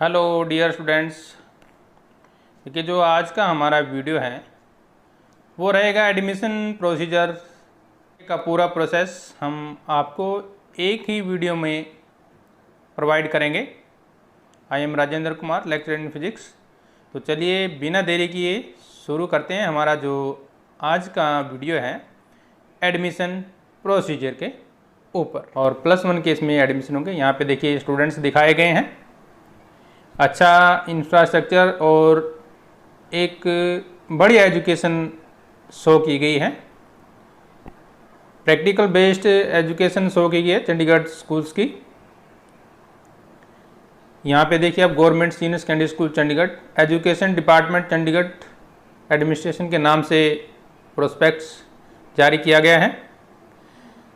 Hello dear students. देखिए जो आज का हमारा वीडियो है वो रहेगा एडमिशन प्रोसीजर का पूरा प्रोसेस हम आपको एक ही वीडियो में प्रोवाइड करेंगे। I am Rajendra Kumar, lecturer in physics. तो चलिए बिना देरी किए शुरू करते हैं हमारा जो आज का वीडियो है एडमिशन प्रोसीजर के ऊपर। और +1 के इसमें एडमिशन होंगे। यहाँ पे देखिए स्टूडेंट्स दिखाए गए हैं, अच्छा इंफ्रास्ट्रक्चर और एक बढ़िया एजुकेशन शो की गई है। प्रैक्टिकल बेस्ड एजुकेशन शो की गई है चंडीगढ़ स्कूल्स की। यहाँ पे देखिए आप government senior secondary school Chandigarh, education department Chandigarh administration के नाम से प्रोस्पेक्ट्स जारी किया गया है।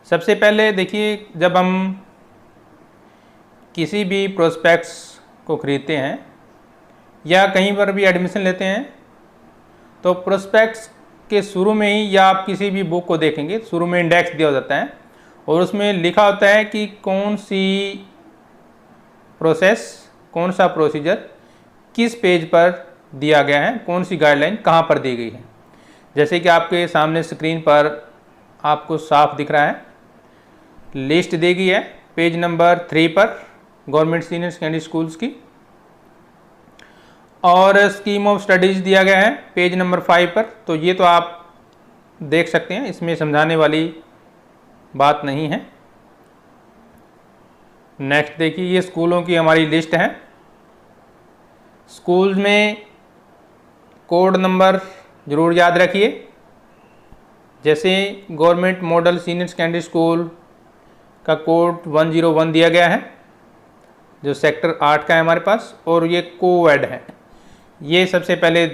सबसे पहले देखिए जब हम किसी भी प्रोस्पेक्ट्स को खरीदते हैं या कहीं पर भी एडमिशन लेते हैं तो प्रोस्पेक्ट्स के शुरू में ही या आप किसी भी बुक को देखेंगे शुरू में इंडेक्स दिया जाता है और उसमें लिखा होता है कि कौन सी प्रोसेस, कौन सा प्रोसीजर किस पेज पर दिया गया है, कौन सी गाइडलाइन कहाँ पर दी गई है। जैसे कि आपके सामने स्क्रीन पर आपको साफ दिख रहा है, लिस्ट दी गई है पेज नंबर 3 पर गवर्नमेंट सीनियर सेकेंडरी स्कूल्स की, और स्कीम ऑफ स्टडीज़ दिया गया है पेज नंबर 5 पर। तो ये तो आप देख सकते हैं, इसमें समझाने वाली बात नहीं है। नेक्स्ट देखिए ये स्कूलों की हमारी लिस्ट है। स्कूल में कोड नंबर ज़रूर याद रखिए। जैसे government model senior secondary school का कोड 101 दिया गया है जो सेक्टर 8 का है हमारे पास, और ये कोएड है। ये सबसे पहले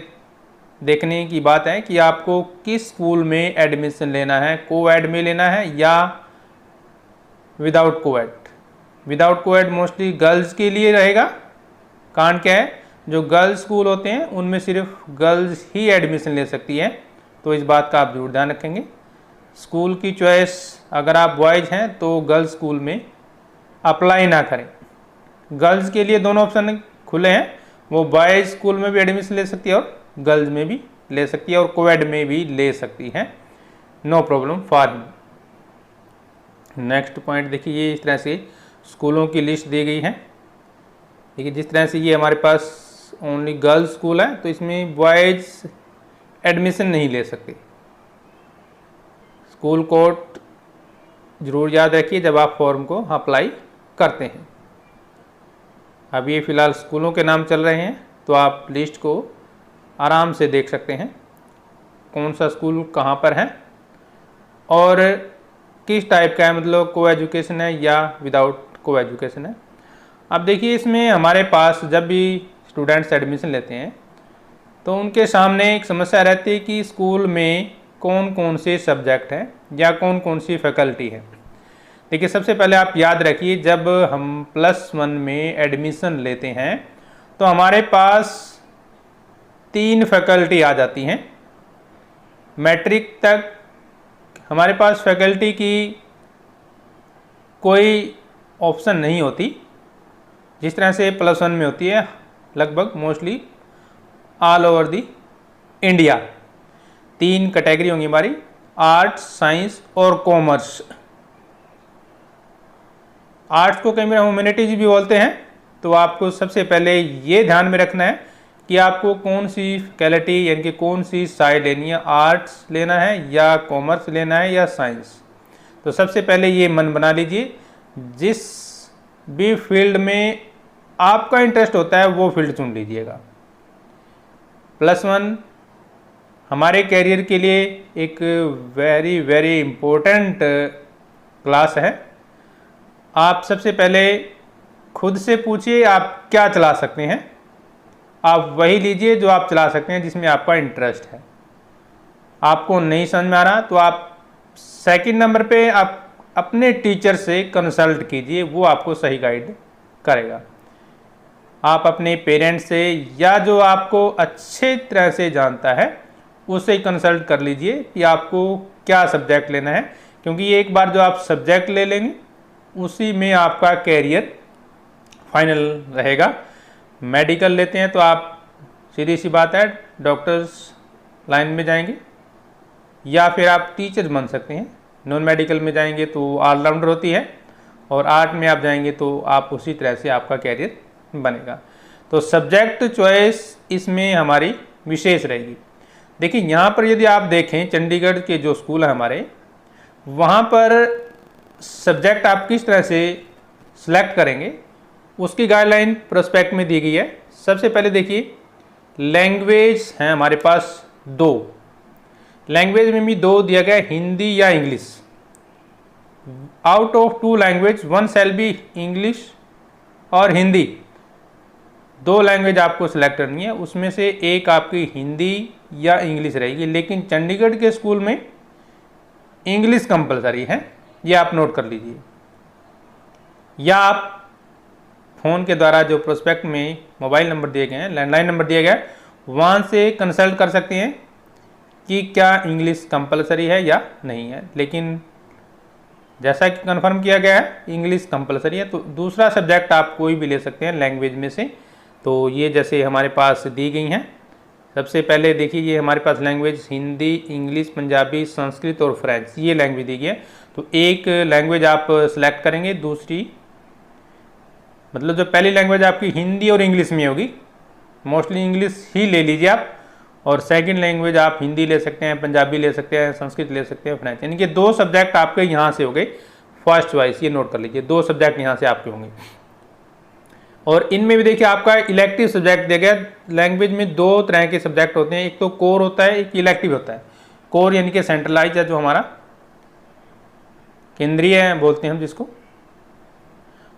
देखने की बात है कि आपको किस स्कूल में एडमिशन लेना है, कोएड में लेना है या without coed. Without coed mostly girls के लिए रहेगा। कारण क्या है, जो गर्ल्स स्कूल होते हैं उनमें सिर्फ गर्ल्स ही एडमिशन ले सकती है, तो इस बात का आप जरूर ध्यान रखेंगे। स्कूल की चॉइस अगर आप बॉयज़ हैं तो गर्ल्स स्कूल में अप्लाई ना करें। गर्ल्स के लिए दोनों ऑप्शन खुले हैं, वो बॉयज़ स्कूल में भी एडमिशन ले सकती है और गर्ल्स में भी ले सकती है और कोएड में भी ले सकती है, no problem for him. Next point देखिए ये इस तरह से स्कूलों की लिस्ट दी गई है। देखिए जिस तरह से ये हमारे पास ओनली गर्ल्स स्कूल है तो इसमें बॉयज़ एडमिशन नहीं ले सकते। स्कूल कोड ज़रूर याद रखिए जब आप फॉर्म को अप्लाई करते हैं। अब ये फ़िलहाल स्कूलों के नाम चल रहे हैं तो आप लिस्ट को आराम से देख सकते हैं कौन सा स्कूल कहाँ पर है और किस टाइप का है, मतलब को एजुकेशन है या विदाउट को एजुकेशन है। अब देखिए इसमें हमारे पास जब भी स्टूडेंट्स एडमिशन लेते हैं तो उनके सामने एक समस्या रहती है कि स्कूल में कौन कौन से सब्जेक्ट हैं या कौन कौन सी फैकल्टी है। देखिए सबसे पहले आप याद रखिए जब हम +1 में एडमिशन लेते हैं तो हमारे पास 3 फैकल्टी आ जाती हैं। मैट्रिक तक हमारे पास फैकल्टी की कोई ऑप्शन नहीं होती, जिस तरह से +1 में होती है लगभग mostly all over the India. 3 category होंगी हमारी, आर्ट्स, साइंस और कॉमर्स। आर्ट्स को कई बार ह्यूमैनिटीज भी बोलते हैं, तो आपको सबसे पहले ये ध्यान में रखना है कि आपको कौन सी फैकल्टी यानी कि कौन सी साइड लेनी है, आर्ट्स लेना है या कॉमर्स लेना है या साइंस। तो सबसे पहले ये मन बना लीजिए जिस भी फील्ड में आपका इंटरेस्ट होता है वो फील्ड चुन लीजिएगा। +1 हमारे कैरियर के लिए एक वेरी वेरी इम्पोर्टेंट क्लास है। आप सबसे पहले खुद से पूछिए आप क्या चला सकते हैं, आप वही लीजिए जो आप चला सकते हैं जिसमें आपका इंटरेस्ट है। आपको नहीं समझ में आ रहा तो आप सेकंड नंबर पे आप अपने टीचर से कंसल्ट कीजिए, वो आपको सही गाइड करेगा। आप अपने पेरेंट्स से या जो आपको अच्छे तरह से जानता है उससे कंसल्ट कर लीजिए कि आपको क्या सब्जेक्ट लेना है, क्योंकि एक बार जो आप सब्जेक्ट ले लेंगे उसी में आपका कैरियर फाइनल रहेगा। मेडिकल लेते हैं तो आप सीधी सी बात है डॉक्टर्स लाइन में जाएंगे, या फिर आप टीचर बन सकते हैं। नॉन मेडिकल में जाएंगे तो ऑलराउंडर होती है, और आर्ट में आप जाएंगे तो आप उसी तरह से आपका कैरियर बनेगा। तो सब्जेक्ट चॉइस इसमें हमारी विशेष रहेगी। देखिए यहाँ पर यदि आप देखें चंडीगढ़ के जो स्कूल है हमारे, वहाँ पर सब्जेक्ट आप किस तरह से सिलेक्ट करेंगे उसकी गाइडलाइन प्रोस्पेक्ट में दी गई है। सबसे पहले देखिए लैंग्वेज हैं हमारे पास 2, लैंग्वेज में भी 2 दिया गया, हिंदी या English. Out of 2 language 1 shall be English और हिंदी, 2 लैंग्वेज आपको सिलेक्ट करनी है, उसमें से एक आपकी हिंदी या इंग्लिश रहेगी। लेकिन चंडीगढ़ के स्कूल में इंग्लिश कंपलसरी है, ये आप नोट कर लीजिए। या आप फ़ोन के द्वारा जो प्रोस्पेक्ट में मोबाइल नंबर दिए गए हैं, लैंडलाइन नंबर दिया गया है, वहाँ से कंसल्ट कर सकते हैं कि क्या इंग्लिश कंपलसरी है या नहीं है। लेकिन जैसा कि कंफर्म किया गया है इंग्लिश कंपलसरी है। तो दूसरा सब्जेक्ट आप कोई भी ले सकते हैं लैंग्वेज में से। तो ये जैसे हमारे पास दी गई हैं, सबसे पहले देखिए ये हमारे पास लैंग्वेज हिंदी, इंग्लिश, पंजाबी, संस्कृत और फ्रेंच, ये लैंग्वेज दी गई है। तो एक लैंग्वेज आप सेलेक्ट करेंगे, दूसरी मतलब जो पहली लैंग्वेज आपकी हिंदी और इंग्लिश में होगी, मोस्टली इंग्लिश ही ले लीजिए आप, और सेकंड लैंग्वेज आप हिंदी ले सकते हैं, पंजाबी ले सकते हैं, संस्कृत ले सकते हैं, फ्रेंच, यानी कि 2 सब्जेक्ट आपके यहाँ से हो गए फर्स्ट चॉइस, ये नोट कर लीजिए, 2 सब्जेक्ट यहाँ से आपके होंगे। और इनमें भी देखिए आपका इलेक्टिव सब्जेक्ट दिया गया। लैंग्वेज में 2 तरह के सब्जेक्ट होते हैं, एक तो कोर होता है, एक इलेक्टिव होता है। कोर यानी कि सेंट्रलाइज है, जो हमारा केंद्रीय है बोलते हैं हम जिसको,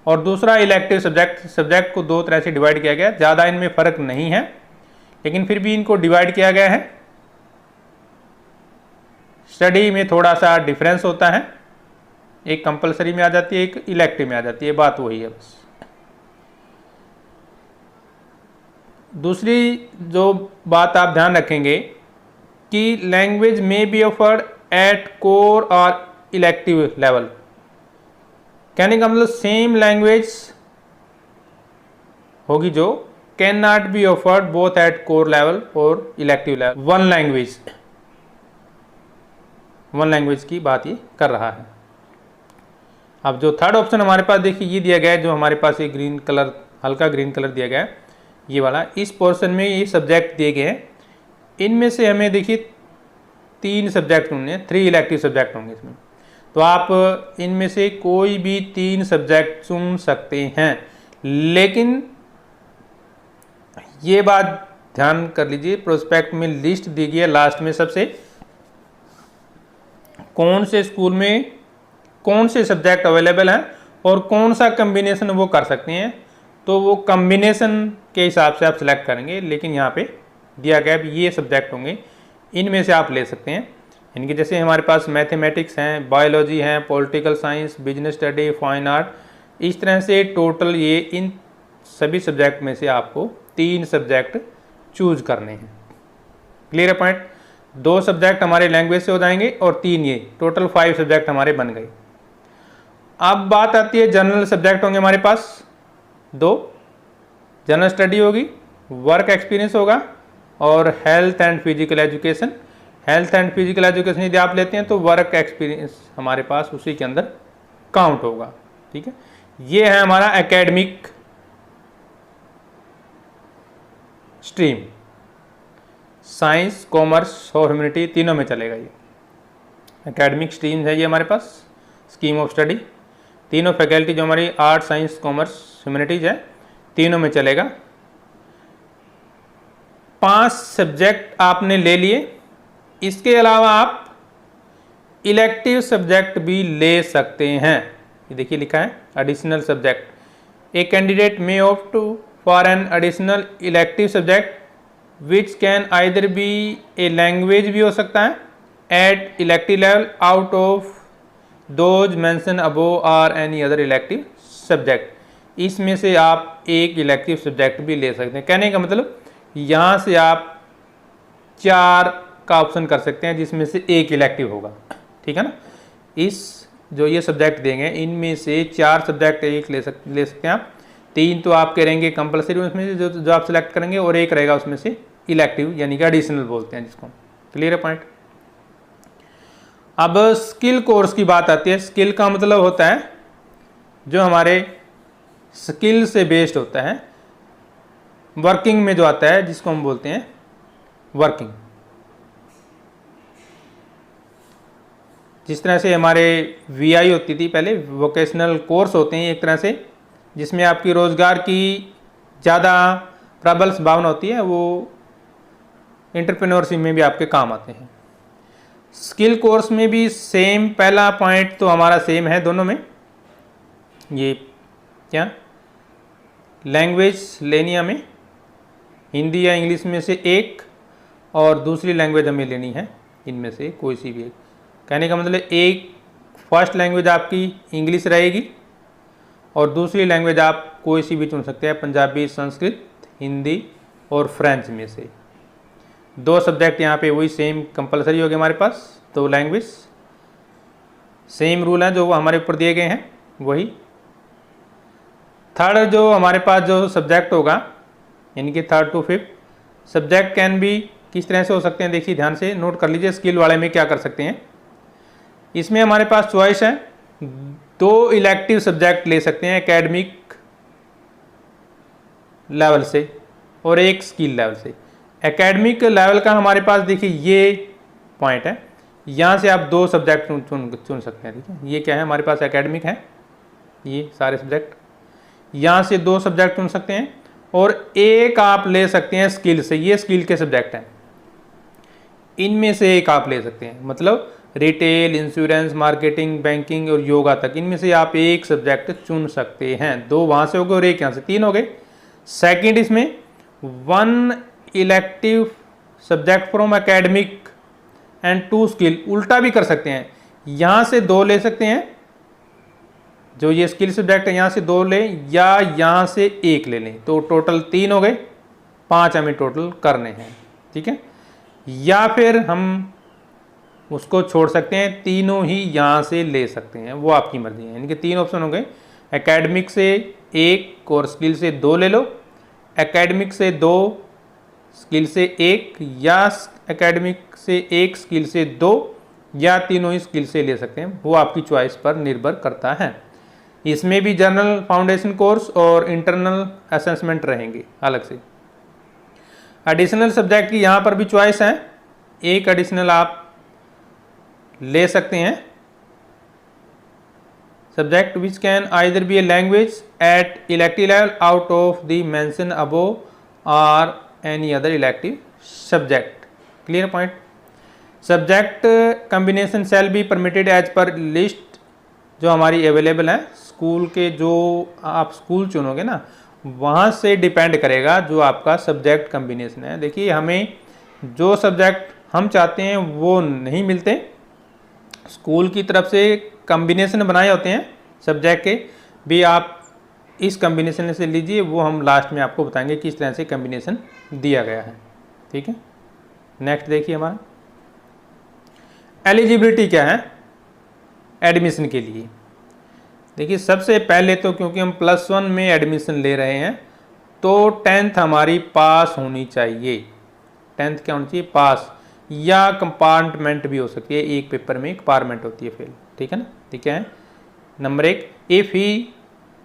और दूसरा इलेक्टिव सब्जेक्ट को 2 तरह से डिवाइड किया गया। ज़्यादा इनमें फ़र्क नहीं है, लेकिन फिर भी इनको डिवाइड किया गया है। स्टडी में थोड़ा सा डिफरेंस होता है, एक कंपलसरी में आ जाती है, एक इलेक्टिव में आ जाती है, बात वही है बस। दूसरी जो बात आप ध्यान रखेंगे कि लैंग्वेज में बी ऑफर्ड एट कोर और इलेक्टिव लेवल, कहने का मतलब सेम लैंग्वेज होगी जो can not be offered both at core level और इलेक्टिव लेवल। वन लैंग्वेज की बात ये कर रहा है। अब जो थर्ड ऑप्शन हमारे पास देखिए ये दिया गया है, जो हमारे पास ये ग्रीन कलर, हल्का ग्रीन कलर दिया गया है, ये वाला, इस पोर्शन में ये सब्जेक्ट दिए गए हैं। इनमें से हमें देखिए 3 सब्जेक्ट होंगे, 3 इलेक्टिव सब्जेक्ट होंगे इसमें। तो आप इनमें से कोई भी 3 सब्जेक्ट चुन सकते हैं, लेकिन ये बात ध्यान कर लीजिए प्रोस्पेक्ट में लिस्ट दी गई है लास्ट में सबसे, कौन से स्कूल में कौन से सब्जेक्ट अवेलेबल हैं और कौन सा कम्बिनेशन वो कर सकते हैं। तो वो कम्बिनेशन के हिसाब से आप सिलेक्ट करेंगे, लेकिन यहाँ पे दिया गया है ये सब्जेक्ट होंगे, इनमें से आप ले सकते हैं। इनके जैसे हमारे पास मैथमेटिक्स हैं, बायोलॉजी हैं, political science, business study, fine art, इस तरह से टोटल ये इन सभी सब्जेक्ट में से आपको 3 सब्जेक्ट चूज करने हैं। क्लियर है पॉइंट? 2 सब्जेक्ट हमारे लैंग्वेज से हो जाएंगे और 3 ये, टोटल 5 सब्जेक्ट हमारे बन गए। अब बात आती है जनरल सब्जेक्ट होंगे हमारे पास 2, जनरल स्टडी होगी, वर्क एक्सपीरियंस होगा, और health and physical education. Health and physical education यदि आप लेते हैं तो वर्क एक्सपीरियंस हमारे पास उसी के अंदर काउंट होगा। ठीक है, ये है हमारा एकेडमिक स्ट्रीम, साइंस, कॉमर्स और ह्यूमैनिटी तीनों में चलेगा। ये एकेडमिक स्ट्रीम है, ये हमारे पास स्कीम ऑफ स्टडी, तीनों फैकल्टी जो हमारी आर्ट, साइंस, कॉमर्स, ह्यूमैनिटीज है, तीनों में चलेगा। 5 सब्जेक्ट आपने ले लिए, इसके अलावा आप इलेक्टिव सब्जेक्ट भी ले सकते हैं। ये देखिए लिखा है additional subject. A candidate may opt for an additional elective subject which can either be a language भी हो सकता है at elective level out of those mention above और एनी अदर इलेक्टिव सब्जेक्ट। इसमें से आप एक इलेक्टिव सब्जेक्ट भी ले सकते हैं। कहने का मतलब यहाँ से आप 4 का ऑप्शन कर सकते हैं जिसमें से एक इलेक्टिव होगा। ठीक है ना, इस जो ये सब्जेक्ट देंगे इनमें से 4 सब्जेक्ट एक ले सकते हैं आप, 3 तो आपके रहेंगे कंपलसरी उसमें से जो आप सिलेक्ट करेंगे, और 1 रहेगा उसमें से इलेक्टिव यानी कि एडिशनल बोलते हैं जिसको। क्लियर है पॉइंट। अब स्किल कोर्स की बात आती है। स्किल का मतलब होता है जो हमारे स्किल से बेस्ड होता है, वर्किंग में जो आता है जिसको हम बोलते हैं वर्किंग। जिस तरह से हमारे वीआई होती थी पहले, वोकेशनल कोर्स होते हैं एक तरह से, जिसमें आपकी रोज़गार की ज़्यादा प्रबल संभावना होती है, वो एंटरप्रेन्योरशिप में भी आपके काम आते हैं। स्किल कोर्स में भी सेम, पहला पॉइंट तो हमारा सेम है दोनों में। ये क्या लैंग्वेज लेनी है हमें, हिंदी या इंग्लिश में से एक, और दूसरी लैंग्वेज हमें लेनी है इनमें से कोई सी भी एक। कहने का मतलब एक फर्स्ट लैंग्वेज आपकी इंग्लिश रहेगी और दूसरी लैंग्वेज आप कोई सी भी चुन सकते हैं, पंजाबी, संस्कृत, हिंदी और फ्रेंच में से। 2 सब्जेक्ट यहाँ पे वही सेम कंपलसरी हो गए हमारे पास, 2 लैंग्वेज। सेम रूल हैं जो हमारे ऊपर दिए गए हैं वही। थर्ड जो हमारे पास जो सब्जेक्ट होगा, यानी कि 3rd to 5th subject can भी किस तरह से हो सकते हैं, देखिए ध्यान से नोट कर लीजिए। स्किल वाले में क्या कर सकते हैं, इसमें हमारे पास चॉइस है, 2 इलेक्टिव सब्जेक्ट ले सकते हैं एकेडमिक लेवल से और 1 स्किल लेवल से। एकेडमिक लेवल का हमारे पास देखिए ये पॉइंट है, यहाँ से आप 2 सब्जेक्ट चुन सकते हैं। ठीक है, ये क्या है हमारे पास एकेडमिक है, ये सारे सब्जेक्ट, यहाँ से 2 सब्जेक्ट चुन सकते हैं और 1 आप ले सकते हैं स्किल से। ये स्किल के सब्जेक्ट हैं, इनमें से 1 आप ले सकते हैं, मतलब रिटेल, इंश्योरेंस, मार्केटिंग, बैंकिंग और योगा तक, इनमें से आप 1 सब्जेक्ट चुन सकते हैं। 2 वहाँ से हो गए और 1 यहाँ से, 3 हो गए। सेकंड, इसमें 1 elective subject from academic and 2 skill. उल्टा भी कर सकते हैं, यहाँ से 2 ले सकते हैं, जो ये स्किल सब्जेक्ट है यहाँ से 2 लें, या यहाँ से 1 ले लें, तो टोटल 3 हो गए, 5 हमें टोटल करने हैं। ठीक है, या फिर हम उसको छोड़ सकते हैं, तीनों ही यहाँ से ले सकते हैं, वो आपकी मर्जी है। यानी कि 3 ऑप्शन हो गए, एकेडमिक से 1 और स्किल से 2 ले लो, एकेडमिक से 2 स्किल से 1, या एकेडमिक से 1 स्किल से 2, या तीनों ही स्किल से ले सकते हैं, वो आपकी चॉइस पर निर्भर करता है। इसमें भी जनरल फाउंडेशन कोर्स और इंटरनल असेसमेंट रहेंगे अलग से। एडिशनल सब्जेक्ट की यहाँ पर भी चॉइस है, 1 एडिशनल आप ले सकते हैं subject which can either be a language at elective level out of the mention above और any other elective subject. Clear point. Subject combination shall be permitted as per list जो हमारी available है school के, जो आप school चुनोगे ना वहाँ से डिपेंड करेगा जो आपका सब्जेक्ट कम्बिनेशन है। देखिए हमें जो सब्जेक्ट हम चाहते हैं वो नहीं मिलते, स्कूल की तरफ से कम्बिनेशन बनाए होते हैं सब्जेक्ट के भी, आप इस कम्बिनेशन से लीजिए, वो हम लास्ट में आपको बताएंगे किस तरह से कम्बिनेशन दिया गया है। ठीक है, नेक्स्ट देखिए हमारा एलिजिबिलिटी क्या है एडमिशन के लिए। देखिए सबसे पहले तो क्योंकि हम +1 में एडमिशन ले रहे हैं तो 10th हमारी पास होनी चाहिए। 10th क्या होनी चाहिए, पास, या कंपार्टमेंट भी हो सकती है, एक पेपर में कंपार्टमेंट होती है फेल। ठीक है ना, ठीक है। नंबर 1, इफ़ ही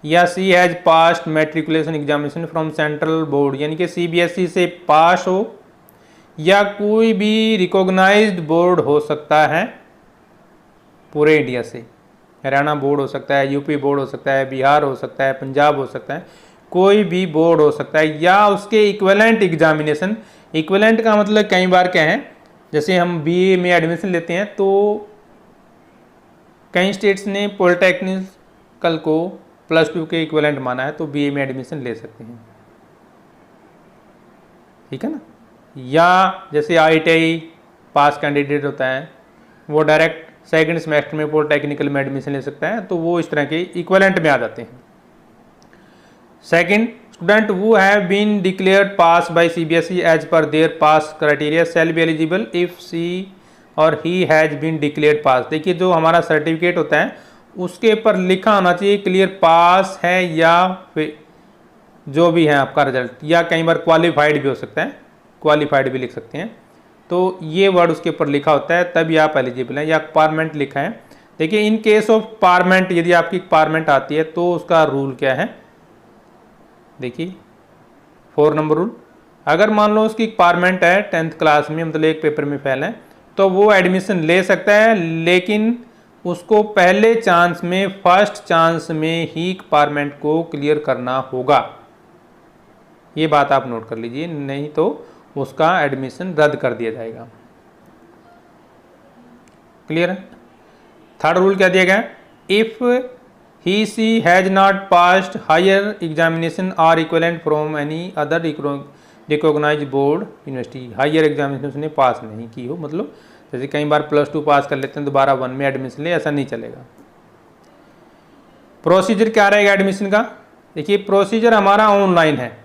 या she has passed matriculation examination from central board, यानी कि CBSE से पास हो, या कोई भी रिकॉग्नाइज्ड बोर्ड हो सकता है पूरे इंडिया से, हरियाणा बोर्ड हो सकता है, यूपी बोर्ड हो सकता है, बिहार हो सकता है, पंजाब हो सकता है, कोई भी बोर्ड हो सकता है, या उसके इक्विवेलेंट एग्जामिनेशन। इक्विवेलेंट का मतलब कई बार क्या है, जैसे हम BA में एडमिशन लेते हैं तो कई स्टेट्स ने पॉलिटेक्निकल को +2 के इक्विवेलेंट माना है, तो BA में एडमिशन ले सकते हैं। ठीक है ना, या जैसे ITI पास कैंडिडेट होता है वो डायरेक्ट सेकंड सेमेस्टर में पॉलिटेक्निकल में एडमिशन ले सकता है, तो वो इस तरह के इक्विवेलेंट में आ जाते हैं। Second, student who have been declared pass by CBSE as per their pass criteria shall be eligible if she or he has been declared pass. देखिए जो हमारा सर्टिफिकेट होता है उसके ऊपर लिखा होना चाहिए क्लियर पास है या जो भी है आपका रिजल्ट, या कई बार क्वालिफाइड भी हो सकता है, क्वालिफाइड भी लिख सकते हैं। तो ये वर्ड उसके ऊपर लिखा होता है तभी आप एलिजिबल हैं, या पारमेंट लिखा है। देखिए इन केस ऑफ पारमेंट, यदि आपकी पारमेंट आती है तो उसका रूल क्या है, देखिए 4 नंबर रूल। अगर मान लो उसकी पारमेंट है 10th क्लास में, मतलब एक पेपर में फेल है, तो वो एडमिशन ले सकता है, लेकिन उसको पहले चांस में, फर्स्ट चांस में ही पारमेंट को क्लियर करना होगा। ये बात आप नोट कर लीजिए, नहीं तो उसका एडमिशन रद्द कर दिया जाएगा। क्लियर है। थर्ड रूल क्या दिया गया, if he she has not passed higher examination or equivalent from any other recognised board university, higher examination उसने पास नहीं की हो, मतलब जैसे कई बार +2 पास कर लेते हैं दोबारा 1 में एडमिशन ले, ऐसा नहीं चलेगा। प्रोसीजर क्या रहेगा एडमिशन का, देखिए प्रोसीजर हमारा ऑनलाइन है।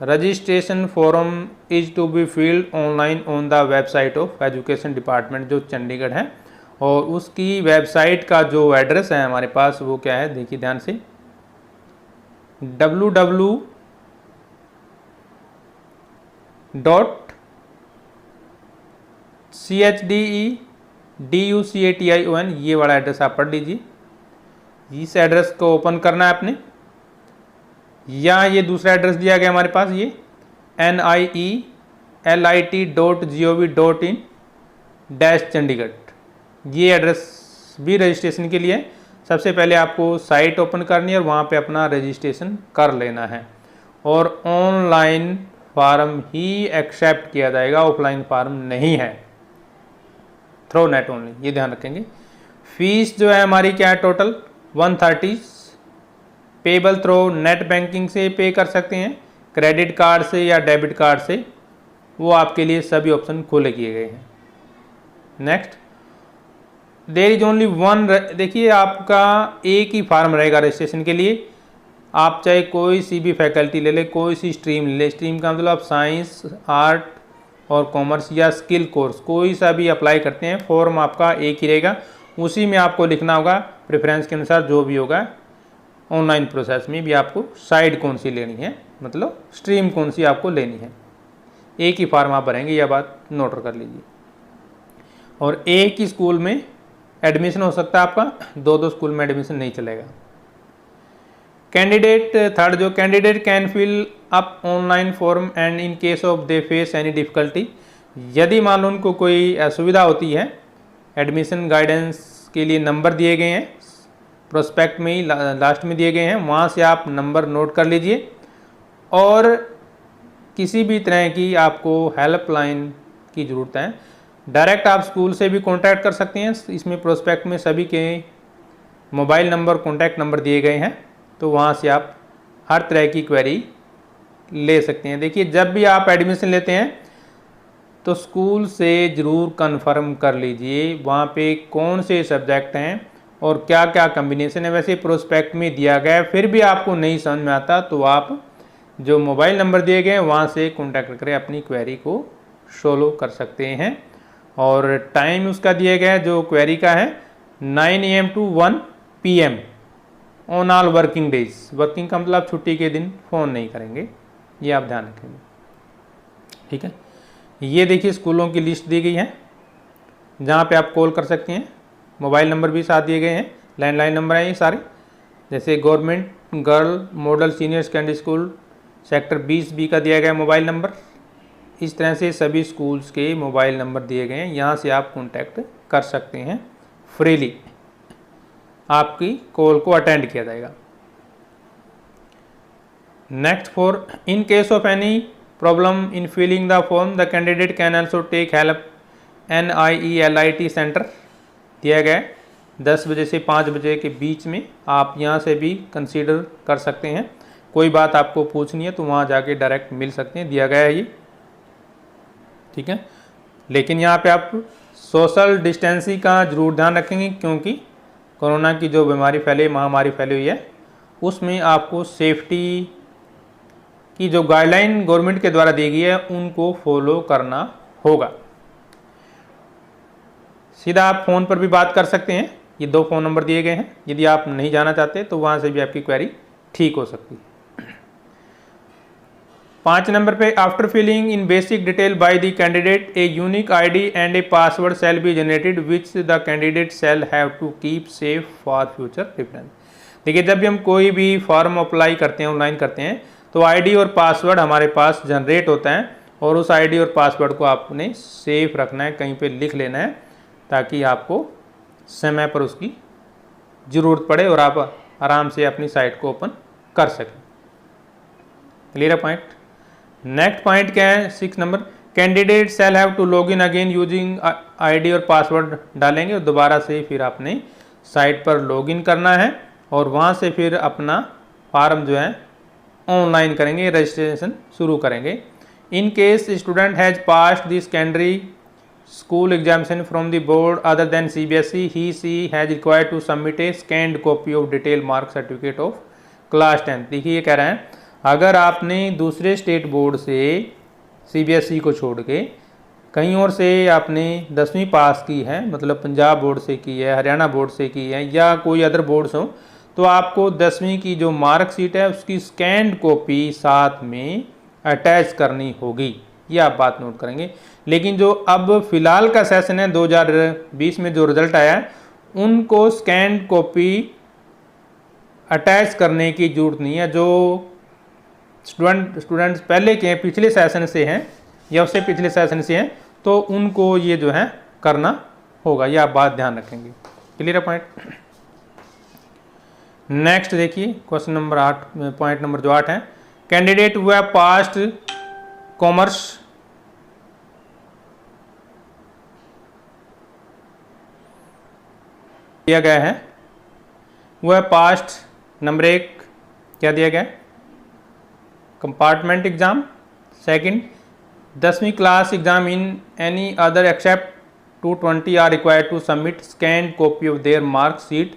Registration form is to be filled online on the website of education department जो चंडीगढ़ है, और उसकी वेबसाइट का जो एड्रेस है हमारे पास वो क्या है, देखिए ध्यान से, www.chdeducation, ये वाला एड्रेस आप पढ़ लीजिए। इस एड्रेस को ओपन करना है आपने, या ये दूसरा एड्रेस दिया गया हमारे पास, ये nielt.gov.in/चंडीगढ़, ये एड्रेस भी रजिस्ट्रेशन के लिए। सबसे पहले आपको साइट ओपन करनी है और वहाँ पे अपना रजिस्ट्रेशन कर लेना है, और ऑनलाइन फार्म ही एक्सेप्ट किया जाएगा, ऑफलाइन फार्म नहीं है, थ्रू नेट ओनली, ये ध्यान रखेंगे। फीस जो है हमारी क्या है, total 130, payable through net banking से पे कर सकते हैं, क्रेडिट कार्ड से या डेबिट कार्ड से, वो आपके लिए सभी ऑप्शन खोले किए गए हैं। Next, there is only one, देखिए आपका एक ही फार्म रहेगा रजिस्ट्रेशन के लिए। आप चाहे कोई सी भी फैकल्टी ले ले, कोई सी स्ट्रीम ले, स्ट्रीम का मतलब आप साइंस, आर्ट और कॉमर्स या स्किल कोर्स कोई सा भी अप्लाई करते हैं, फॉर्म आपका एक ही रहेगा, उसी में आपको लिखना होगा प्रेफरेंस के अनुसार जो भी होगा। ऑनलाइन प्रोसेस में भी आपको साइड कौन सी लेनी है, मतलब स्ट्रीम कौन सी आपको लेनी है, एक ही फार्म आप भरेंगे, यह बात नोट कर लीजिए। और एक ही स्कूल में एडमिशन हो सकता है आपका, 2-2 स्कूल में एडमिशन नहीं चलेगा। कैंडिडेट, थर्ड जो candidate can fill up online form and in case of they face any difficulty, यदि मान लो उनको कोई असुविधा होती है, एडमिशन गाइडेंस के लिए नंबर दिए गए हैं प्रोस्पेक्ट में ही, लास्ट में दिए गए हैं, वहाँ से आप नंबर नोट कर लीजिए। और किसी भी तरह की आपको हेल्पलाइन की ज़रूरत है, डायरेक्ट आप स्कूल से भी कांटेक्ट कर सकते हैं। इसमें प्रोस्पेक्ट में सभी के मोबाइल नंबर, कॉन्टैक्ट नंबर दिए गए हैं, तो वहाँ से आप हर तरह की क्वेरी ले सकते हैं। देखिए जब भी आप एडमिशन लेते हैं तो स्कूल से ज़रूर कंफर्म कर लीजिए वहाँ पे कौन से सब्जेक्ट हैं और क्या क्या कम्बिनेशन है। वैसे प्रोस्पेक्ट में दिया गया है, फिर भी आपको नहीं समझ में आता तो आप जो मोबाइल नंबर दिए गए हैं वहाँ से कॉन्टैक्ट करके अपनी क्वेरी को सोल्व कर सकते हैं। और टाइम उसका दिया गया है जो क्वेरी का है 9 AM to 1 PM on all working days. Working का मतलब छुट्टी के दिन फ़ोन नहीं करेंगे, ये आप ध्यान रखेंगे, ठीक है। ये देखिए स्कूलों की लिस्ट दी गई है जहाँ पे आप कॉल कर सकते हैं, मोबाइल नंबर भी साथ दिए गए हैं, लैंडलाइन नंबर है ये सारे, जैसे government girl model senior secondary school sector 20B का दिया गया मोबाइल नंबर। इस तरह से सभी स्कूल्स के मोबाइल नंबर दिए गए हैं, यहाँ से आप कॉन्टैक्ट कर सकते हैं फ्रीली, आपकी कॉल को अटेंड किया जाएगा। Next, for in case of any problem in filling the form the candidate can also take help NIELIT centre दिया गया है 10 बजे से 5 बजे के बीच में, आप यहाँ से भी कंसीडर कर सकते हैं। कोई बात आपको पूछनी है तो वहाँ जाके डायरेक्ट मिल सकते हैं, दिया गया है ये, ठीक है। लेकिन यहाँ पे आप सोशल डिस्टेंसिंग का जरूर ध्यान रखेंगे, क्योंकि कोरोना की जो बीमारी फैली, महामारी फैली हुई है, उसमें आपको सेफ्टी की जो गाइडलाइन गवर्नमेंट के द्वारा दी गई है उनको फॉलो करना होगा। सीधा आप फ़ोन पर भी बात कर सकते हैं, ये 2 फ़ोन नंबर दिए गए हैं, यदि आप नहीं जाना चाहते तो वहाँ से भी आपकी क्वेरी ठीक हो सकती है। 5 नंबर पे after filling in basic detail by the candidate a unique ID and a password shall be generated which the candidate shall have to keep safe for future reference. देखिए जब भी हम कोई भी फॉर्म अप्लाई करते हैं, online करते हैं, तो आईडी और पासवर्ड हमारे पास जनरेट होता है और उस आईडी और पासवर्ड को आपने सेफ रखना है, कहीं पे लिख लेना है ताकि आपको समय पर उसकी ज़रूरत पड़े और आप आराम से अपनी साइट को ओपन कर सकें। Clear point. नेक्स्ट पॉइंट क्या है 6 number, candidate shall have to log in again using ID और पासवर्ड डालेंगे और दोबारा से फिर आपने साइट पर लॉगिन करना है और वहाँ से फिर अपना फॉर्म जो है ऑनलाइन करेंगे, रजिस्ट्रेशन शुरू करेंगे। In case student has passed the secondary school examination from the board other than CBSE he she has required to submit a scanned copy of detail mark certificate of class 10। देखिए ये कह रहे हैं अगर आपने दूसरे स्टेट बोर्ड से CBSE को छोड़ के कहीं और से आपने 10वीं पास की है, मतलब पंजाब बोर्ड से की है, हरियाणा बोर्ड से की है या कोई अदर बोर्ड्स हो, तो आपको 10वीं की जो मार्कशीट है उसकी स्कैन्ड कॉपी साथ में अटैच करनी होगी। ये आप बात नोट करेंगे। लेकिन जो अब फिलहाल का सेशन है 2020 में जो रिजल्ट आया है उनको स्कैन्ड कॉपी अटैच करने की जरूरत नहीं है। जो स्टूडेंट्स पहले के पिछले सेशन से हैं या उससे पिछले सेशन से हैं तो उनको ये जो है करना होगा, ये आप बात ध्यान रखेंगे। क्लियर है पॉइंट। नेक्स्ट देखिए क्वेश्चन नंबर 8, पॉइंट नंबर जो 8 है, कैंडिडेट हुआ पास्ट कॉमर्स दिया गया है, वह पास्ट नंबर 1 क्या दिया गया है कंपार्टमेंट एग्जाम, सेकंड 10वीं class exam in any other except 220 are required to submit scanned copy of their mark sheet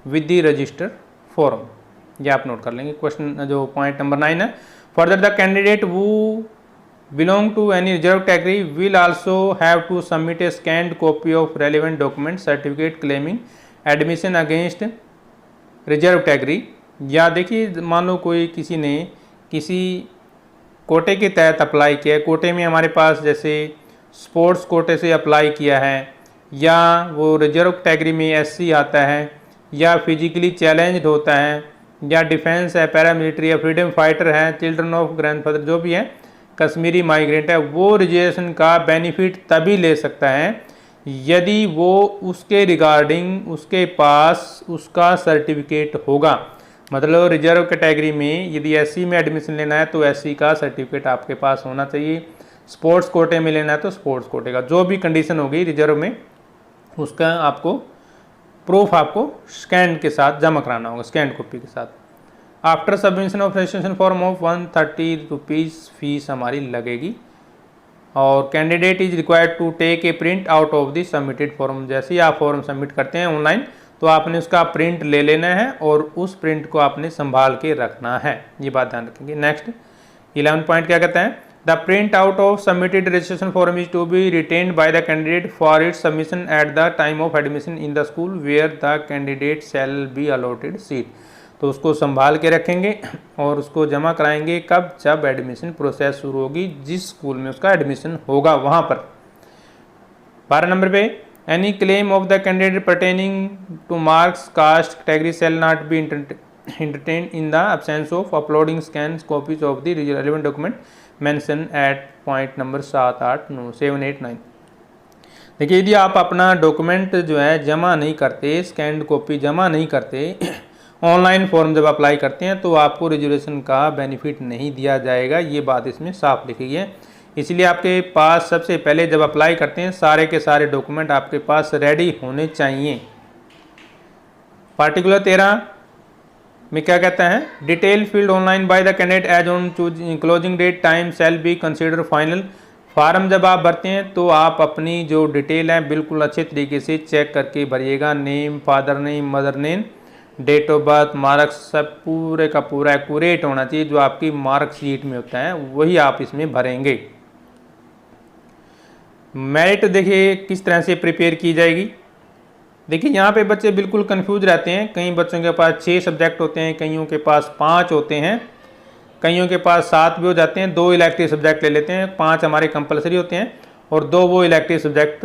with the register form. ये आप नोट कर लेंगे। क्वेश्चन जो पॉइंट नंबर 9 है, further the candidate who belong to any reserve category will also have to submit a scanned copy of relevant document certificate claiming admission against reserve category. या देखिए मान लो कोई किसी ने किसी कोटे के तहत अप्लाई किया है, कोटे में हमारे पास जैसे स्पोर्ट्स कोटे से अप्लाई किया है या वो रिजर्व कैटेगरी में SC आता है या फिजिकली चैलेंज्ड होता है या डिफेंस है, पैरामिलिट्री है, फ्रीडम फाइटर है, चिल्ड्रन ऑफ ग्रैंडफादर जो भी है, कश्मीरी माइग्रेंट है, वो रिजर्वेशन का बेनिफिट तभी ले सकता है यदि वो उसके रिगार्डिंग उसके पास उसका सर्टिफिकेट होगा। मतलब रिजर्व कैटेगरी में यदि SC में एडमिशन लेना है तो SC का सर्टिफिकेट आपके पास होना चाहिए, स्पोर्ट्स कोटे में लेना है तो स्पोर्ट्स कोटे का, जो भी कंडीशन होगी रिजर्व में उसका आपको प्रूफ आपको स्कैन के साथ जमा कराना होगा, स्कैन कॉपी के साथ। After submission of registration form of 130 rupees fees हमारी लगेगी और candidate is required to take a print out of the submitted form. जैसे ही आप फॉर्म सबमिट करते हैं ऑनलाइन तो आपने उसका प्रिंट ले लेना है और उस प्रिंट को आपने संभाल के रखना है, ये बात ध्यान रखेंगे। नेक्स्ट 11 पॉइंट क्या कहता है, the print out of submitted registration form is to be retained by the candidate for its submission at the time of admission in the school where the candidate shall be allotted seat. तो उसको संभाल के रखेंगे और उसको जमा कराएंगे कब, जब एडमिशन प्रोसेस शुरू होगी, जिस स्कूल में उसका एडमिशन होगा वहाँ पर। 12 नंबर पे, any claim of the candidate pertaining two marks caste category shall not be entertained in the absence of uploading scans copies of the relevant document mentioned at point number 7, 8, 9, 7, 8, 9। देखिए यदि आप अपना document जो है जमा नहीं करते, स्कैन्ड कॉपी जमा नहीं करते, ऑनलाइन फॉर्म जब अप्लाई करते हैं तो आपको रिजर्वेशन का बेनिफिट नहीं दिया जाएगा, ये बात इसमें साफ लिखी है। इसलिए आपके पास सबसे पहले जब अप्लाई करते हैं सारे के सारे डॉक्यूमेंट आपके पास रेडी होने चाहिए। पार्टिकुलर 13 में क्या कहता है, detail field online by the candidate as on closing date time shall be consider final. Form जब आप भरते हैं तो आप अपनी जो डिटेल है बिल्कुल अच्छे तरीके से चेक करके भरिएगा, name, father name, mother name, date of birth, marks, सब पूरे का पूरा एक्यूरेट होना चाहिए। जो आपकी मार्कशीट में होता है वही आप इसमें भरेंगे। मेरिट देखिए किस तरह से प्रिपेयर की जाएगी। देखिए यहाँ पे बच्चे बिल्कुल कंफ्यूज रहते हैं, कई बच्चों के पास 6 सब्जेक्ट होते हैं, कईयों के पास 5 होते हैं, कईयों के पास 7 भी हो जाते हैं, 2 इलेक्टिव सब्जेक्ट ले लेते हैं, 5 हमारे कंपलसरी होते हैं और 2 वो इलेक्टिव सब्जेक्ट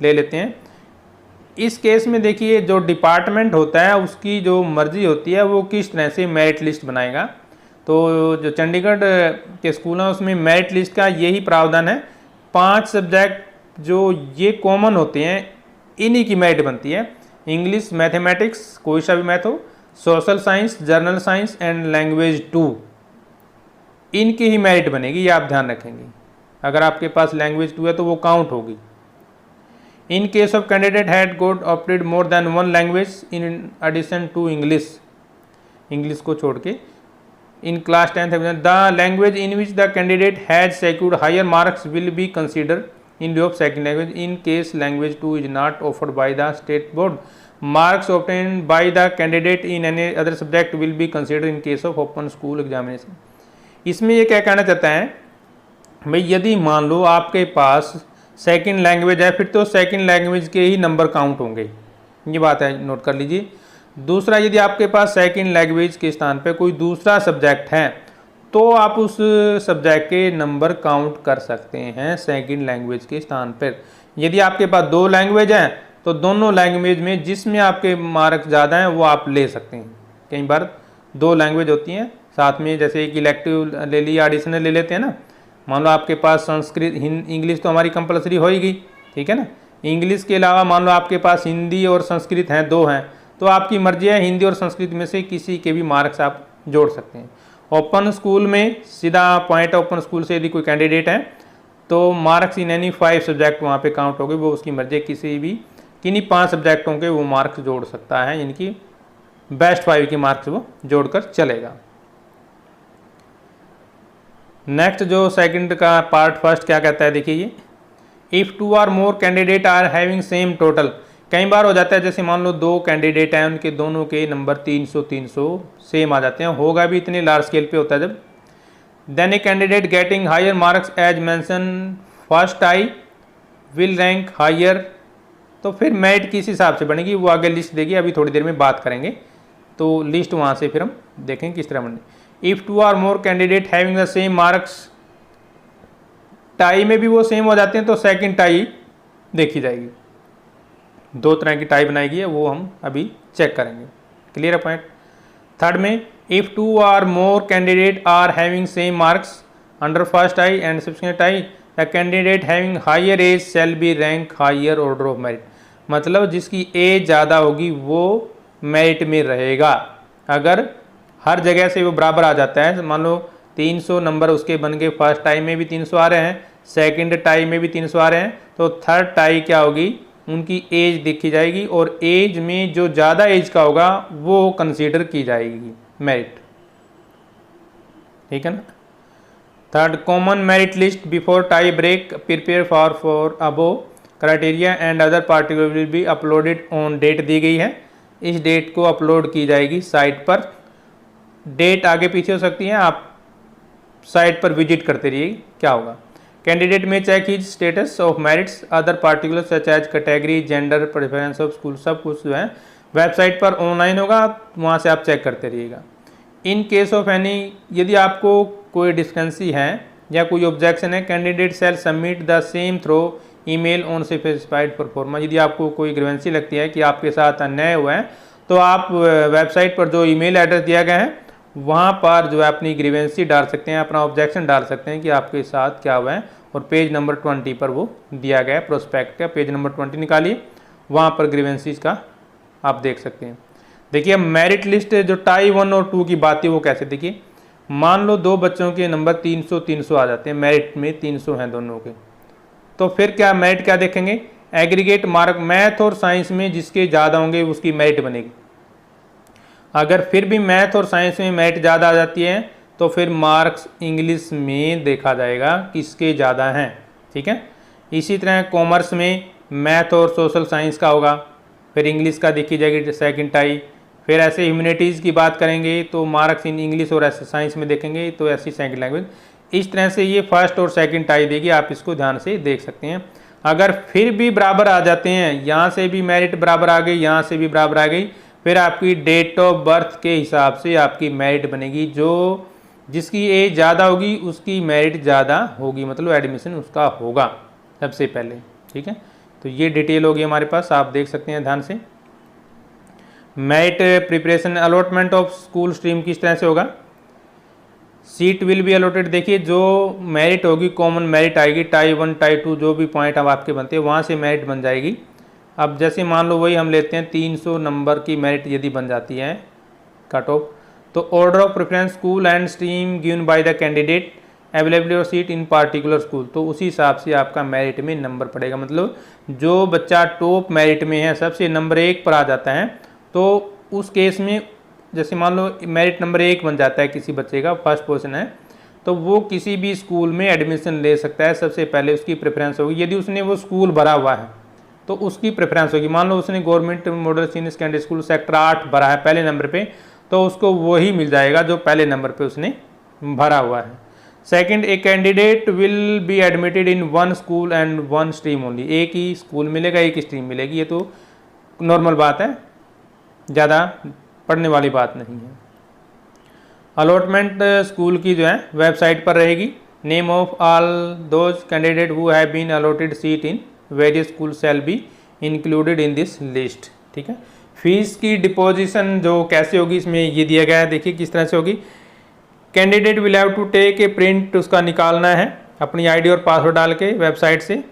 ले लेते हैं। इस केस में देखिए जो डिपार्टमेंट होता है उसकी जो मर्जी होती है वो किस तरह से मेरिट लिस्ट बनाएगा। तो जो चंडीगढ़ के स्कूल हैं उसमें मेरिट लिस्ट का यही प्रावधान है। 5 सब्जेक्ट जो ये कॉमन होते हैं इन्हीं की मेरिट बनती है। इंग्लिश, मैथमेटिक्स, कोई सा भी मैथ हो, social science, journal science and language 2, इनकी ही मेरिट बनेगी, ये आप ध्यान रखेंगे। अगर आपके पास लैंग्वेज 2 है तो वो काउंट होगी। In case of candidate had got opted more than 1 language in addition to English, English को छोड़ के, in class 10th the language in which the candidate has secured higher marks will be consider in lieu of second language in case language 2 is not offered by the state board. Marks obtained by the candidate in any other subject will be considered in case of open school examination. इसमें ये क्या कहना चाहता है भाई, यदि मान लो आपके पास सेकंड लैंग्वेज है फिर तो सेकंड लैंग्वेज के ही नंबर काउंट होंगे, ये बात है, नोट कर लीजिए। दूसरा, यदि आपके पास सेकंड लैंग्वेज के स्थान पे कोई दूसरा सब्जेक्ट है तो आप उस सब्जेक्ट के नंबर काउंट कर सकते हैं सेकंड लैंग्वेज के स्थान पर। यदि आपके पास 2 लैंग्वेज हैं तो दोनों लैंग्वेज में जिसमें आपके मार्क्स ज़्यादा हैं वो आप ले सकते हैं। कई बार 2 लैंग्वेज होती हैं साथ में, जैसे एक इलेक्टिव ले लिया, एडिशनल ले लेते हैं ना। मान लो आपके पास संस्कृत, इंग्लिश तो हमारी कंपलसरी होएगी, ठीक है ना। इंग्लिश के अलावा मान लो आपके पास हिंदी और संस्कृत हैं, 2 हैं, तो आपकी मर्जी है हिंदी और संस्कृत में से किसी के भी मार्क्स आप जोड़ सकते हैं। ओपन स्कूल में सीधा पॉइंट, ओपन स्कूल से यदि कोई कैंडिडेट है तो मार्क्स इन एनी 5 सब्जेक्ट वहाँ पे काउंट हो गए, वो उसकी मर्जी किसी भी किन्हीं 5 सब्जेक्टों के वो मार्क्स जोड़ सकता है, इनकी बेस्ट 5 के मार्क्स वो जोड़कर चलेगा। नेक्स्ट जो सेकंड का पार्ट फर्स्ट क्या कहता है देखिए, ये if 2 or more candidate are having same total, कई बार हो जाता है जैसे मान लो 2 कैंडिडेट हैं, उनके दोनों के नंबर 300 सेम आ जाते हैं, होगा भी इतने लार्ज स्केल पे होता है जब। Then a candidate getting higher marks as mention first I will rank higher, तो फिर मेरिट किस हिसाब से बनेगी वो आगे लिस्ट देगी, अभी थोड़ी देर में बात करेंगे। तो लिस्ट वहाँ से फिर हम देखेंगे किस तरह बने। If 2 or more candidate having the same marks, tie में भी वो सेम हो जाते हैं तो सेकेंड टाई देखी जाएगी। 2 तरह की टाई बनाएगी, वो हम अभी चेक करेंगे। क्लियर है पॉइंट। थर्ड में, if 2 or more candidate are having same marks under first tie and subsequent tie, the candidate having higher age shall be rank higher order of merit, मतलब जिसकी as ज़्यादा होगी वो merit में रहेगा। अगर हर जगह से वो बराबर आ जाता है, मान लो 300 नंबर उसके बन गए, फर्स्ट टाई में भी 300 आ रहे हैं, सेकंड टाई में भी 300 आ रहे हैं, तो थर्ड टाई क्या होगी, उनकी एज देखी जाएगी और एज में जो ज़्यादा एज का होगा वो कंसीडर की जाएगी मेरिट, ठीक है ना। Third, common merit list before tie break prepare for above criteria and other particular will be uploaded on, date दी गई है, इस डेट को अपलोड की जाएगी साइट पर। डेट आगे पीछे हो सकती है, आप साइट पर विजिट करते रहिए क्या होगा। Candidate may check his status of merits other particular such age category, gender, preference of school, सब कुछ जो है वेबसाइट पर ऑनलाइन होगा, वहाँ से आप चेक करते रहिएगा। इन केस ऑफ एनी, यदि आपको कोई डिस्क्रेपेंसी है या कोई ऑब्जेक्शन है, candidate shell submit the same through email on specified pro forma, यदि आपको कोई ग्रीवेंसी लगती है कि आपके साथ अन्याय हुआ है तो आप वेबसाइट पर जो ईमेल एड्रेस दिया गया है वहाँ पर जो है अपनी ग्रीवेंसी डाल सकते हैं, अपना ऑब्जेक्शन डाल सकते हैं कि आपके साथ क्या हुआ है, और पेज नंबर 20 पर वो दिया गया है, प्रोस्पेक्ट का पेज नंबर 20 निकालिए, वहाँ पर ग्रीवेंसीज का आप देख सकते हैं। देखिए मेरिट लिस्ट जो टाई 1 और 2 की बात है वो कैसे, देखिए मान लो 2 बच्चों के नंबर 300 आ जाते हैं, मेरिट में 300 हैं दोनों के, तो फिर क्या मेरिट क्या देखेंगे, एग्रीगेट मार्क, मैथ और साइंस में जिसके ज़्यादा होंगे उसकी मेरिट बनेगी। अगर फिर भी मैथ और साइंस में मेरिट ज़्यादा आ जाती है तो फिर मार्क्स इंग्लिश में देखा जाएगा किसके ज़्यादा हैं, ठीक है। इसी तरह कॉमर्स में मैथ और सोशल साइंस का होगा, फिर इंग्लिश का देखी जाएगी सेकंड टाई। फिर ऐसे ह्यूमैनिटीज़ की बात करेंगे तो मार्क्स इन इंग्लिश और ऐसे साइंस में देखेंगे, तो ऐसी सेकंड लैंग्वेज, इस तरह से ये फर्स्ट और सेकंड टाई देगी, आप इसको ध्यान से देख सकते हैं। अगर फिर भी बराबर आ जाते हैं, यहाँ से भी मेरिट बराबर आ गई, यहाँ से भी बराबर आ गई, फिर आपकी डेट ऑफ बर्थ के हिसाब से आपकी मेरिट बनेगी। जो जिसकी एज ज़्यादा होगी उसकी मेरिट ज़्यादा होगी, मतलब एडमिशन उसका होगा सबसे पहले। ठीक है, तो ये डिटेल होगी हमारे पास, आप देख सकते हैं ध्यान से। Merit preparation, allotment of school stream किस तरह से होगा। सीट विल बी अलॉटेड, देखिए जो मेरिट होगी कॉमन मेरिट आएगी, टाई 1 टाई 2 जो भी पॉइंट अब आपके बनते हैं वहाँ से मेरिट बन जाएगी। अब जैसे मान लो वही हम लेते हैं 300 नंबर की मेरिट यदि बन जाती है कट ऑफ, तो order of preference school and stream given by the candidate availability of seat in particular school, तो उसी हिसाब से आपका मेरिट में नंबर पड़ेगा। मतलब जो बच्चा टॉप मेरिट में है, सबसे नंबर 1 पर आ जाता है, तो उस केस में जैसे मान लो मेरिट नंबर 1 बन जाता है किसी बच्चे का, फर्स्ट पोजीशन है, तो वो किसी भी स्कूल में एडमिशन ले सकता है। सबसे पहले उसकी प्रेफरेंस होगी, यदि उसने वो स्कूल भरा हुआ है तो उसकी प्रेफरेंस होगी। मान लो उसने government model senior secondary school sector 8 भरा है पहले नंबर पे, तो उसको वही मिल जाएगा जो पहले नंबर पे उसने भरा हुआ है। Second, a candidate will be admitted in 1 school and 1 stream only, एक ही स्कूल मिलेगा, एक ही स्ट्रीम मिलेगी। ये तो नॉर्मल बात है, ज़्यादा पढ़ने वाली बात नहीं है। अलॉटमेंट स्कूल की जो है वेबसाइट पर रहेगी। Name of all those candidate who have been allotted seat in various school shall be included in this list. ठीक है, फीस की डिपोजिशन जो कैसे होगी इसमें ये दिया गया है, देखिए किस तरह से होगी। Candidate will have to take a print, उसका निकालना है अपनी आईडी और पासवर्ड डाल के वेबसाइट से,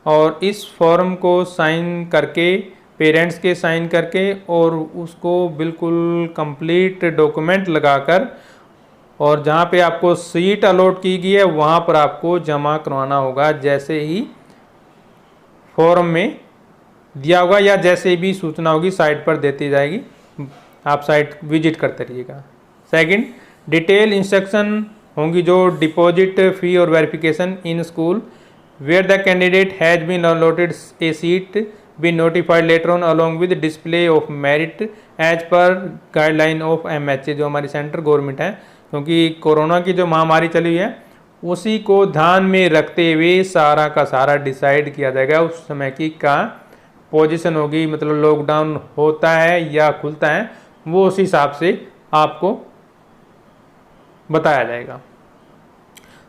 और इस फॉर्म को साइन करके पेरेंट्स के साइन करके और उसको बिल्कुल कंप्लीट डॉक्यूमेंट लगाकर, और जहाँ पे आपको सीट अलॉट की गई है वहाँ पर आपको जमा करवाना होगा, जैसे ही फॉर्म में दिया होगा या जैसे भी सूचना होगी साइट पर देती जाएगी, आप साइट विजिट करते रहिएगा। सेकंड, डिटेल इंस्ट्रक्शन होंगी जो डिपॉजिट फी और verification in school where the candidate has been allotted a seat be notified later on along with display of merit as per guideline of MHA, जो हमारी central government है, क्योंकि corona की जो महामारी चली हुई है उसी को ध्यान में रखते हुए सारा का सारा डिसाइड किया जाएगा। उस समय की का पोजीशन होगी, मतलब लॉकडाउन होता है या खुलता है, वो उस हिसाब से आपको बताया जाएगा।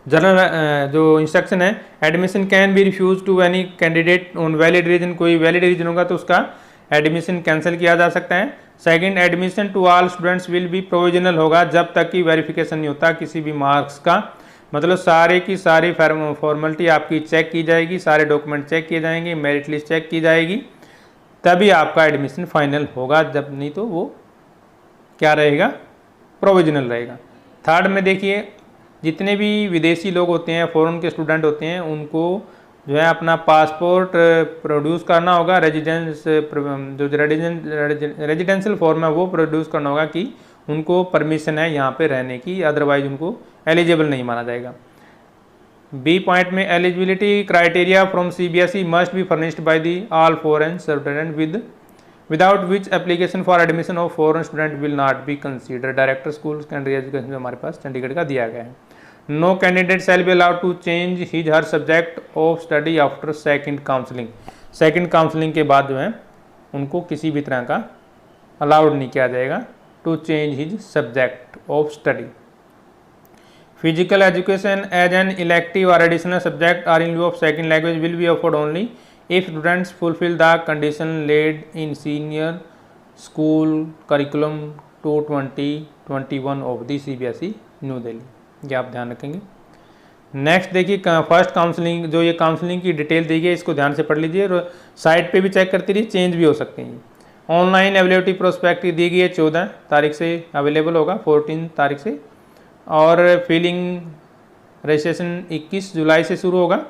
जनरल जो इंस्ट्रक्शन है, admission can be refuse to any candidate on valid reason, कोई वैलिड रीजन होगा तो उसका एडमिशन कैंसिल किया जा सकता है। Second, admission to all students will be provisional होगा जब तक कि वेरिफिकेशन नहीं होता किसी भी मार्क्स का, मतलब सारे की सारी फॉर्मेलिटी आपकी चेक की जाएगी, सारे डॉक्यूमेंट चेक किए जाएंगे, मेरिट लिस्ट चेक की जाएगी, तभी आपका एडमिशन फाइनल होगा, जब नहीं तो वो क्या रहेगा, प्रोविजनल रहेगा। थर्ड में देखिए, जितने भी विदेशी लोग होते हैं, फॉरेन के स्टूडेंट होते हैं, उनको जो है अपना पासपोर्ट प्रोड्यूस करना होगा, जो रेजिडेंशियल फॉर्म है वो प्रोड्यूस करना होगा कि उनको परमिशन है यहाँ पे रहने की, अदरवाइज उनको एलिजिबल नहीं माना जाएगा। बी पॉइंट में, eligibility criteria from CBSE must be furnished by the all foreign student without which application for admission of foreign student will not be consider. Director school secondary education जो हमारे पास चंडीगढ़ का दिया गया है। No candidate shall be allowed to change his her subject of study after second counselling. Second counselling के बाद जो है उनको किसी भी तरह का अलाउड नहीं किया जाएगा to change his subject of study. Physical education as an elective or additional subject or in lieu of second language will be offered only if students fulfill the condition laid in senior school curriculum 2021 of the CBSE new Delhi. ये आप ध्यान रखेंगे। Next देखिए, first counselling, जो ये counselling की detail दी गई है इसको ध्यान से पढ़ लीजिए, और साइट पे भी चेक करते रहिए, चेंज भी हो सकते हैं। ऑनलाइन अवेलेबिलिटी प्रोस्पेक्ट दी गई है, 14 तारीख से अवेलेबल होगा, 14 तारीख से, और फिलिंग रजिस्ट्रेशन 21 जुलाई से शुरू होगा,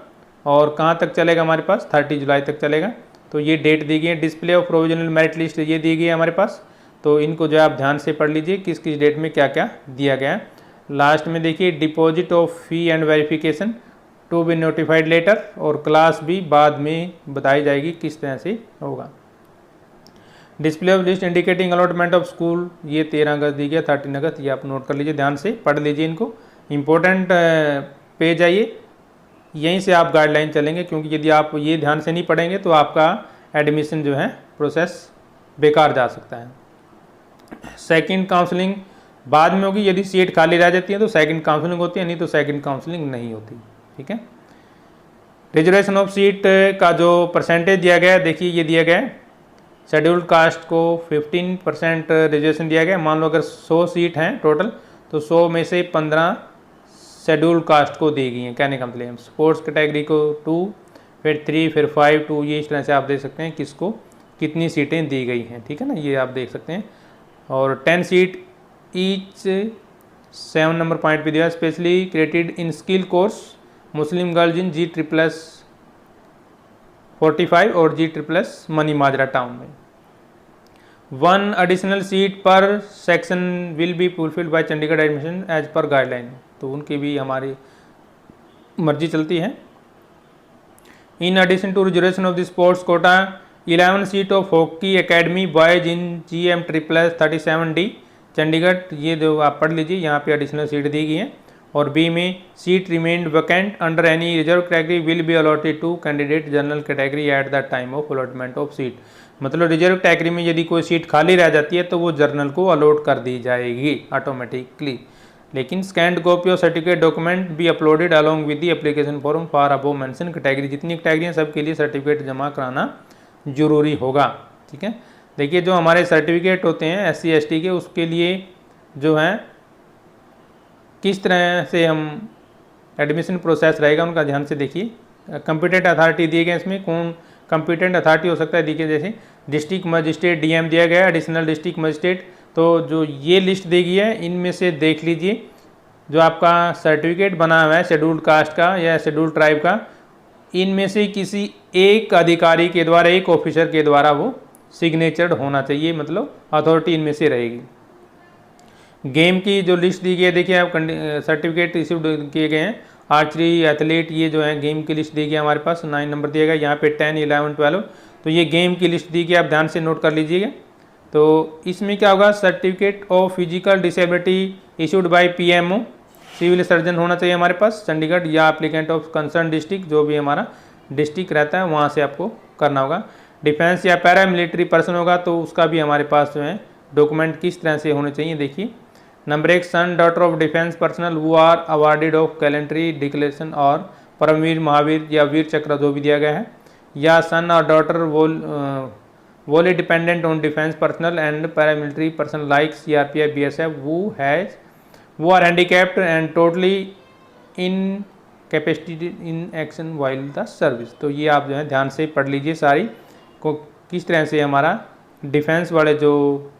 और कहाँ तक चलेगा हमारे पास, 30 जुलाई तक चलेगा। तो ये डेट दी गई है। Display of provisional merit list ये दी गई है हमारे पास, तो इनको जो है आप ध्यान से पढ़ लीजिए किस किस डेट में क्या क्या दिया गया है। लास्ट में देखिए, deposit of fee and verification to be notified later, और क्लास भी बाद में बताई जाएगी किस तरह से होगा। Display of list indicating allotment of school, ये 13 अगस्त दी गया, 13 अगस्त, ये आप नोट कर लीजिए, ध्यान से पढ़ लीजिए इनको। इम्पोर्टेंट पेज है ये, यहीं से आप गाइडलाइन चलेंगे, क्योंकि यदि आप ये ध्यान से नहीं पढ़ेंगे तो आपका एडमिशन जो है प्रोसेस बेकार जा सकता है। सेकंड काउंसलिंग बाद में होगी। यदि सीट खाली रह जाती है तो सेकंड काउंसलिंग होती है, नहीं तो सेकंड काउंसलिंग नहीं होती। ठीक है। रिजर्वेशन ऑफ सीट का जो परसेंटेज दिया गया है, देखिए ये दिया गया है, शेड्यूल्ड कास्ट को 15% रिजर्वेशन दिया गया। मान लो अगर 100 सीट हैं टोटल, तो 100 में से 15 शेड्यूल्ड कास्ट को दी गई हैं। कहने का मतलब स्पोर्ट्स कैटेगरी को 2, फिर 3, फिर 5, 2, ये इस तरह से आप देख सकते हैं किसको कितनी सीटें दी गई हैं। ठीक है ना, ये आप देख सकते हैं। और 10 सीट ईच 7 नंबर पॉइंट पे दिया, specially created in skill course Muslim girls in G++45 और G++ मनी माजरा टाउन में। 1 additional seat per section will be fulfilled by Chandigarh admission as per guideline. तो उनकी भी हमारी मर्जी चलती है। In addition to reservation of the sports quota 11 seat of hockey academy boys in GM++37D Chandigarh, ये जो आप पढ़ लीजिए, यहाँ पे एडिशनल सीट दी गई है। और बी में seat remained vacant under any reserve category will be allotted to candidate general category at the time of allotment of seat. मतलब रिजर्व कैटेगरी में यदि कोई सीट खाली रह जाती है तो वो जर्नल को अलॉट कर दी जाएगी ऑटोमेटिकली। लेकिन scanned copy of certificate document be uploaded along with the application form for above mention category. जितनी कैटेगरी हैं सबके लिए सर्टिफिकेट जमा कराना जरूरी होगा। ठीक है। देखिए जो हमारे सर्टिफिकेट होते हैं SC ST के, उसके लिए जो हैं किस तरह से हम एडमिशन प्रोसेस रहेगा उनका ध्यान से देखिए। कंपिटेंट अथॉरिटी दिए गए, इसमें कौन कंपिटेंट अथॉरिटी हो सकता है, देखिए जैसे डिस्ट्रिक्ट मजिस्ट्रेट DM दिया गया है, एडिशनल डिस्ट्रिक्ट मजिस्ट्रेट। तो जो ये लिस्ट दी गई है इनमें से देख लीजिए जो आपका सर्टिफिकेट बना हुआ है शेड्यूल्ड कास्ट का या शेड्यूल्ड ट्राइब का, इनमें से किसी एक अधिकारी के द्वारा, एक ऑफिसर के द्वारा वो सिग्नेचर्ड होना चाहिए, मतलब अथॉरिटी इनमें से रहेगी। गेम की जो लिस्ट दी गई है, देखिए आप सर्टिफिकेट इश्यूड किए गए हैं आर्चरी एथलीट, ये जो है गेम की लिस्ट दी गई है हमारे पास, 9 नंबर दिया गया, यहाँ पे 10, 11, 12, तो ये गेम की लिस्ट दी गई, आप ध्यान से नोट कर लीजिएगा। तो इसमें क्या होगा, certificate of physical disability issued by PMO civil surgeon होना चाहिए हमारे पास चंडीगढ़, या एप्लीकेंट ऑफ कंसर्न डिस्ट्रिक्ट, जो भी हमारा डिस्ट्रिक्ट रहता है वहाँ से आपको करना होगा। डिफेंस या पैरा मिलिट्री पर्सन होगा तो उसका भी हमारे पास जो है डॉक्यूमेंट किस तरह से होने चाहिए, देखिए। Number 1 son daughter of defence personnel who are awarded of gallantry declaration or Paramvir Mahavir या वीर चक्र जो भी दिया गया है, या सन और डॉटर वोली dependent on defence personnel and paramilitary person like CRPF BSF who are handicapped and totally incapacitated in action while the service। तो ये आप जो है ध्यान से पढ़ लीजिए सारी को, किस तरह से हमारा डिफेंस वाले जो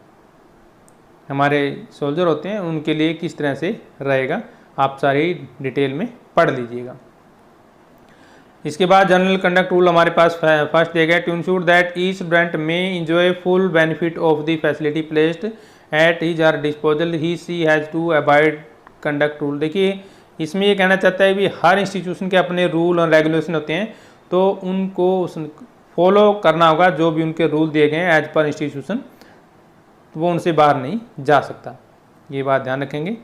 हमारे सोल्जर होते हैं उनके लिए किस तरह से रहेगा, आप सारी डिटेल में पढ़ लीजिएगा। इसके बाद जनरल कंडक्ट रूल हमारे पास फर्स्ट दिया गया, to ensure that each student may enjoy full benefit of the facility placed at his or disposal he she has to avoid conduct rule. देखिए इसमें ये कहना चाहता है कि हर इंस्टीट्यूशन के अपने रूल और रेगुलेशन होते हैं, तो उनको फॉलो करना होगा, जो भी उनके रूल दिए गए हैं एज पर इंस्टीट्यूशन, तो वो उनसे बाहर नहीं जा सकता, ये बात ध्यान रखेंगे।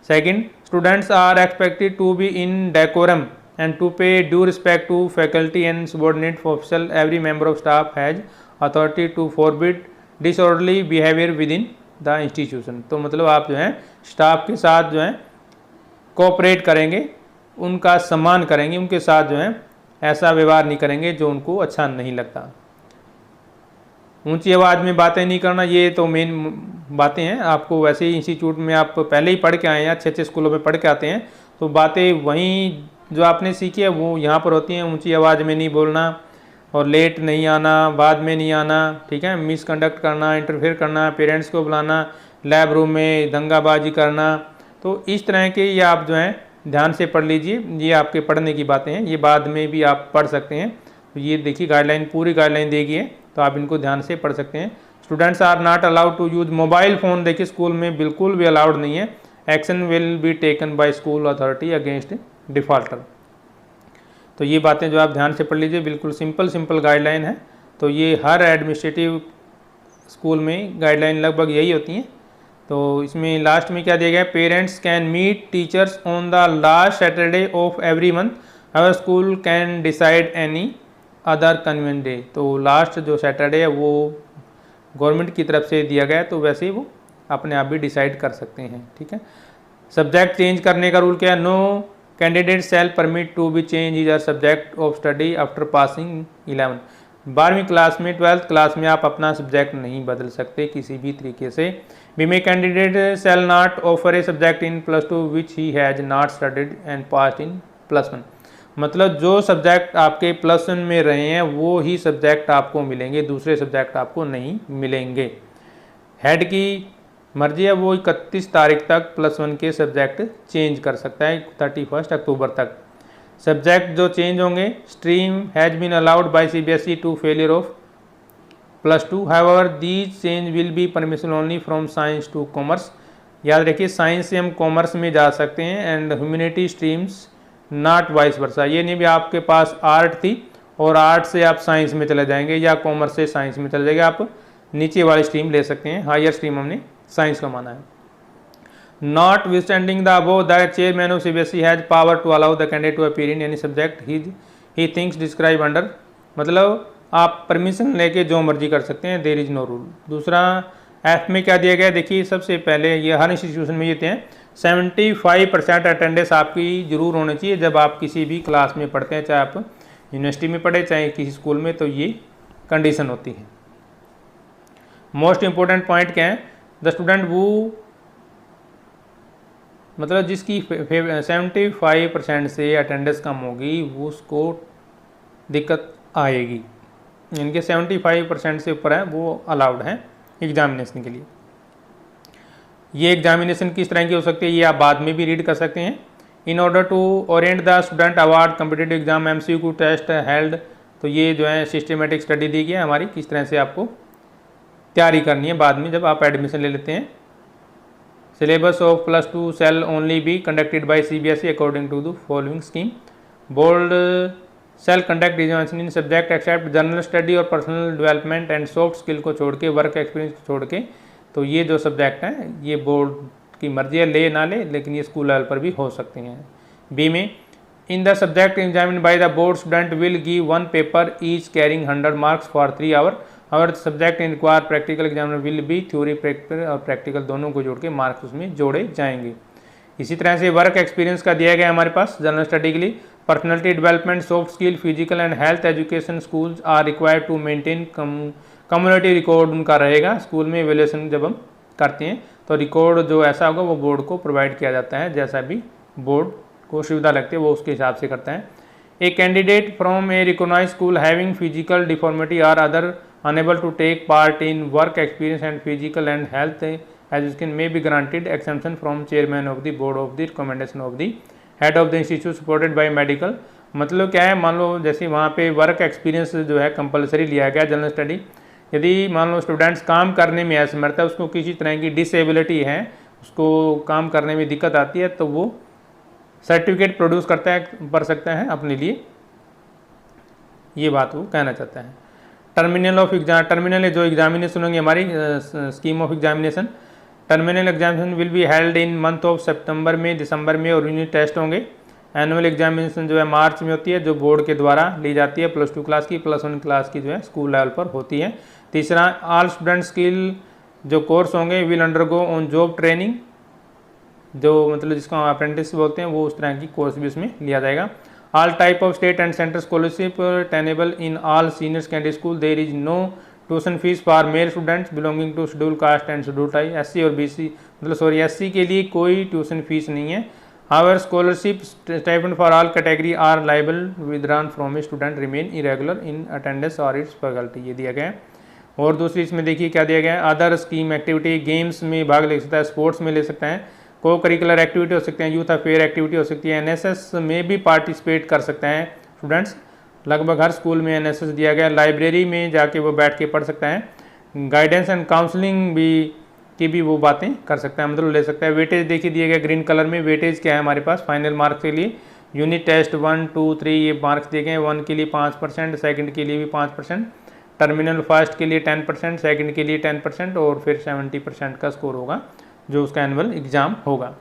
Second, students are expected to be in decorum and to pay due respect to faculty and subordinate official. Every member of staff has authority to forbid disorderly behavior within the institution। तो मतलब आप जो है staff के साथ जो है cooperate करेंगे, उनका सम्मान करेंगे, उनके साथ जो है ऐसा व्यवहार नहीं करेंगे जो उनको अच्छा नहीं लगता। ऊंची आवाज़ में बातें नहीं करना, ये तो मेन बातें हैं, आपको वैसे ही इंस्टीट्यूट में आप पहले ही पढ़ के आए हैं, अच्छे अच्छे स्कूलों में पढ़ के आते हैं, तो बातें वहीं जो आपने सीखी है वो यहाँ पर होती हैं। ऊंची आवाज़ में नहीं बोलना और लेट नहीं आना, बाद में नहीं आना, ठीक है, मिसकंडक्ट करना, इंटरफेयर करना, पेरेंट्स को बुलाना, लैब रूम में दंगाबाजी करना, तो इस तरह के ये आप जो हैं ध्यान से पढ़ लीजिए, ये आपके पढ़ने की बातें हैं, ये बाद में भी आप पढ़ सकते हैं। तो ये देखिए गाइडलाइन, पूरी गाइडलाइन देगी है, तो आप इनको ध्यान से पढ़ सकते हैं। Students are not allowed to use mobile phone, देखिए स्कूल में बिल्कुल भी अलाउड नहीं है। Action will be taken by school authority against defaulter. तो ये बातें जो आप ध्यान से पढ़ लीजिए, बिल्कुल सिंपल गाइडलाइन है। तो ये हर एडमिनिस्ट्रेटिव स्कूल में गाइडलाइन लगभग यही होती हैं। तो इसमें लास्ट में क्या दिया गया है, parents can meet teachers on the last Saturday of every month, our school can decide any other convenient day. तो लास्ट जो सैटरडे है वो गवर्नमेंट की तरफ से दिया गया है, तो वैसे ही वो अपने आप भी डिसाइड कर सकते हैं। ठीक है, सब्जेक्ट चेंज करने का रूल क्या है, no candidate shall permit to be change his subject of study after passing 11। 12वीं क्लास में 12th क्लास में आप अपना सब्जेक्ट नहीं बदल सकते किसी भी तरीके से। B may candidate shall not offer a subject in +2 which he has not studied and passed in +1। मतलब जो सब्जेक्ट आपके +1 में रहे हैं वो ही सब्जेक्ट आपको मिलेंगे, दूसरे सब्जेक्ट आपको नहीं मिलेंगे। हेड की मर्जी है, वो 31 तारीख तक +1 के सब्जेक्ट चेंज कर सकता है 31 अक्टूबर तक। सब्जेक्ट जो चेंज होंगे, stream has been allowed by CBSE to failure of +2, however these change will be permission only from science to commerce. याद रखिए, साइंस से हम कॉमर्स में जा सकते हैं and humanity streams not vice versa. ये नहीं भी आपके पास आर्ट थी और आर्ट से आप साइंस में चले जाएंगे या कॉमर्स से साइंस में चले जाएंगे, आप नीचे वाली स्ट्रीम ले सकते हैं। हायर स्ट्रीम हमने साइंस का माना है। Notwithstanding the above, the chairman of CBSE has power to allow the candidate to appear in any subject he thinks describe under. मतलब आप परमिशन लेके जो मर्जी कर सकते हैं, देयर इज नो रूल। दूसरा एफ में क्या दिया गया, देखिए सबसे पहले ये हर इंस्टीट्यूशन में ये थे 75% अटेंडेंस आपकी जरूर होनी चाहिए जब आप किसी भी क्लास में पढ़ते हैं, चाहे आप यूनिवर्सिटी में पढ़े चाहे किसी स्कूल में, तो ये कंडीशन होती है। मोस्ट इंपॉर्टेंट पॉइंट क्या है, द स्टूडेंट वो मतलब जिसकी 75% से अटेंडेंस कम होगी वो उसको दिक्कत आएगी। इनके 75% से ऊपर है वो अलाउड है एग्जामिनेशन के लिए। ये एग्जामिनेशन किस तरह की हो सकती है ये आप बाद में भी रीड कर सकते हैं। In order to orient the student award competitive exam MCQ test held, तो ये जो है सिस्टमेटिक स्टडी दी गई है हमारी, किस तरह से आपको तैयारी करनी है बाद में जब आप एडमिशन ले लेते हैं। Syllabus of +2 shall only be conducted by CBSE according to the following scheme. Board shall conduct examination in subject except general study और personal development and soft skill को छोड़ के, वर्क एक्सपीरियंस को छोड़ के। तो ये जो सब्जेक्ट हैं ये बोर्ड की मर्जी है, ले ना ले, लेकिन ये स्कूल लेवल पर भी हो सकते हैं। बी में in the subject examined by the board student will give 1 paper each carrying 100 marks for 3 hour. और subject require practical examiner will be theory और प्रैक्टिकल दोनों को जोड़ के मार्क्स उसमें जोड़े जाएंगे। इसी तरह से वर्क एक्सपीरियंस का दिया गया हमारे पास जनरल स्टडी के लिए। Personality development, soft skill, physical and health education schools are required to maintain community record उनका रहेगा। स्कूल में एवेल्यूएशन जब हम करते हैं तो रिकॉर्ड जो ऐसा होगा वो बोर्ड को प्रोवाइड किया जाता है, जैसा भी बोर्ड को सुविधा लगती है वो उसके हिसाब से करता है। A candidate from a recognised school having physical deformity or other unable to take part in work experience and physical and health education may be granted exemption from chairman of the board of the recommendation of the head of the institute supported by medical। मतलब क्या है, मान लो जैसे वहाँ पे work experience जो है compulsory लिया गया जनरल स्टडी। यदि मान लो स्टूडेंट्स काम करने में असमर्थ है, उसको किसी तरह की डिसेबिलिटी है, उसको काम करने में दिक्कत आती है, तो वो सर्टिफिकेट प्रोड्यूस करता है कर सकता है अपने लिए, ये बात वो कहना चाहता है। टर्मिनल ऑफ एग्जाम, टर्मिनल जो एग्जामिनेशन होंगे हमारी scheme of examination. Terminal examination will be held in month of सितंबर में, दिसंबर में, और यूनिट टेस्ट होंगे। एनुअल एग्जामिनेशन जो है मार्च में होती है, जो बोर्ड के द्वारा ली जाती है। +2 क्लास की, +1 क्लास की जो है स्कूल लेवल पर होती है। तीसरा, ऑल स्टूडेंट स्किल जो कोर्स होंगे will undergo on job training, जो मतलब जिसको हम अप्रेंटिस बोलते हैं, वो उस तरह की कोर्स भी इसमें लिया जाएगा। All type of state and central scholarship tenable in all senior secondary school. There is no tuition fees for male students belonging to scheduled caste and scheduled tribe। SC और BC मतलब sorry SC के लिए कोई tuition fees नहीं है। However, scholarship stipend for all category are liable withdrawn from a student remain irregular in attendance or its faculty। ये दिया गया है। और दूसरी इसमें देखिए क्या दिया गया है, अदर स्कीम एक्टिविटी, गेम्स में भाग ले सकता है, स्पोर्ट्स में ले सकता है, को करिकुलर एक्टिविटी हो सकते हैं, यूथ अफेयर एक्टिविटी हो सकती है, NSS में भी पार्टिसिपेट कर सकते हैं स्टूडेंट्स। लगभग हर स्कूल में NSS दिया गया। लाइब्रेरी में जाके वो बैठ के पढ़ सकता है। गाइडेंस एंड काउंसलिंग भी की भी वो बातें कर सकता है, मतलब ले सकता है। वेटेज देखिए दिया गया ग्रीन कलर में, वेटेज क्या है हमारे पास फाइनल मार्क्स के लिए। यूनिट टेस्ट 1, 2, 3 ये मार्क्स दिए गए। 1 के लिए 5%, सेकंड के लिए भी 5%, टर्मिनल फर्स्ट के लिए 10%, सेकंड के लिए 10%, और फिर 70% का स्कोर होगा जो उसका एनुअल एग्ज़ाम होगा।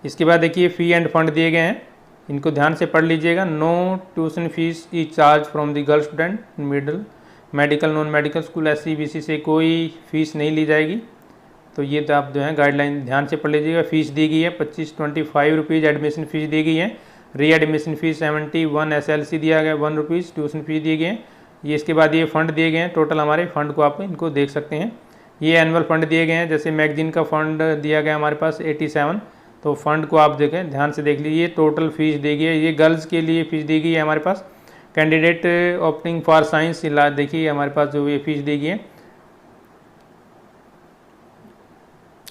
इसके बाद देखिए फ़ी एंड फंड दिए गए हैं, इनको ध्यान से पढ़ लीजिएगा। नो ट्यूशन फीस ई charge from the girl student, middle medical non medical school SC BC से कोई फीस नहीं ली जाएगी। तो ये तो आप जो है गाइडलाइन ध्यान से पढ़ लीजिएगा। फीस दी गई है 25 रुपीज़ एडमिशन फ़ीस दी गई है। री एडमिशन फ़ीस 71, SLC दिया गया 1 रुपीज़, ट्यूशन फीस दिए गए हैं। ये इसके बाद ये फ़ंड दिए गए हैं, टोटल हमारे फ़ंड को आप इनको देख सकते हैं। ये एनुअल फ़ंड दिए गए हैं, जैसे मैगजीन का फ़ंड दिया गया हमारे पास 87, तो फ़ंड को आप देखें, ध्यान से देख लीजिए। टोटल फ़ीस दी गई है, ये गर्ल्स के लिए फ़ीस दी गई है हमारे पास। कैंडिडेट ओपनिंग फॉर साइंस देखिए हमारे पास जो ये फ़ीस दी गई है।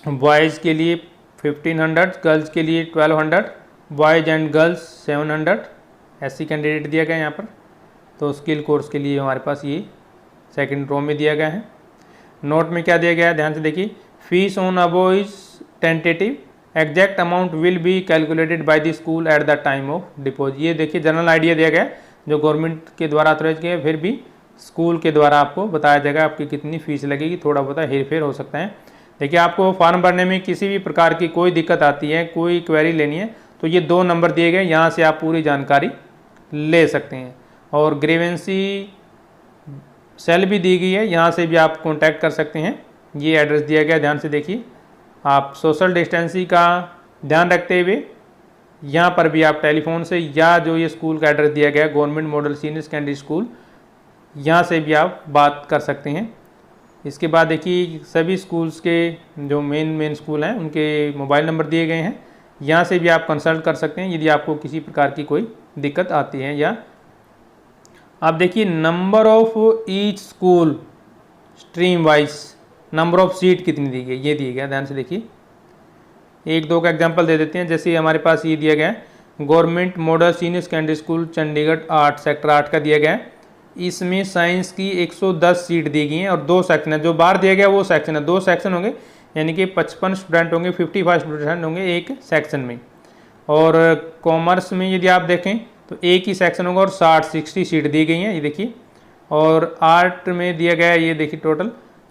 बॉयज़ के लिए 1500, गर्ल्स के लिए 1200, boys and girls 700, SC candidate दिया गया है यहाँ पर। तो स्किल कोर्स के लिए हमारे पास ये सेकंड रो में दिया गया है। नोट में क्या दिया गया है, ध्यान से देखिए। Fees on above is tentative, exact amount will be calculated by the school eight the time of deposit. ये देखिए जनरल आइडिया दिया गया है, जो गवर्नमेंट के द्वारा ऑथराइज किया है, फिर भी स्कूल के द्वारा आपको बताया जाएगा आपकी कितनी फ़ीस लगेगी। थोड़ा बहुत हेरफेर हो सकता है। देखिए आपको फॉर्म भरने में किसी भी प्रकार की कोई दिक्कत आती है, कोई क्वेरी लेनी है, तो ये 2 नंबर दिए गए, यहाँ से आप पूरी जानकारी ले सकते हैं। और ग्रीवेंसी सेल भी दी गई है, यहाँ से भी आप कांटेक्ट कर सकते हैं। ये एड्रेस दिया गया, ध्यान से देखिए। आप सोशल डिस्टेंसिंग का ध्यान रखते हुए यहाँ पर भी आप टेलीफोन से, या जो ये स्कूल का एड्रेस दिया गया government model senior secondary school, यहाँ से भी आप बात कर सकते हैं। इसके बाद देखिए सभी स्कूल्स के जो मेन स्कूल हैं उनके मोबाइल नंबर दिए गए हैं, यहाँ से भी आप कंसल्ट कर सकते हैं यदि आपको किसी प्रकार की कोई दिक्कत आती है। या आप देखिए number of each school stream wise, number of seat कितनी दी गई, ये दिया गया, ध्यान से देखिए। 1-2 का एग्जांपल दे देते हैं। जैसे हमारे पास ये दिया गया है government model senior secondary school Chandigarh 8, sector 8 का दिया गया है। इसमें साइंस की 110 सीट दी गई हैं और 2 सेक्शन है। जो बाहर दिया गया वो सेक्शन है, 2 सेक्शन होंगे, यानी कि 55 स्टूडेंट होंगे, 55 स्टूडेंट होंगे एक सेक्शन में। और कॉमर्स में यदि आप देखें तो एक ही सेक्शन होगा और 60 सीट दी गई हैं, ये देखिए। और आर्ट में दिया गया है, ये देखिए टोटल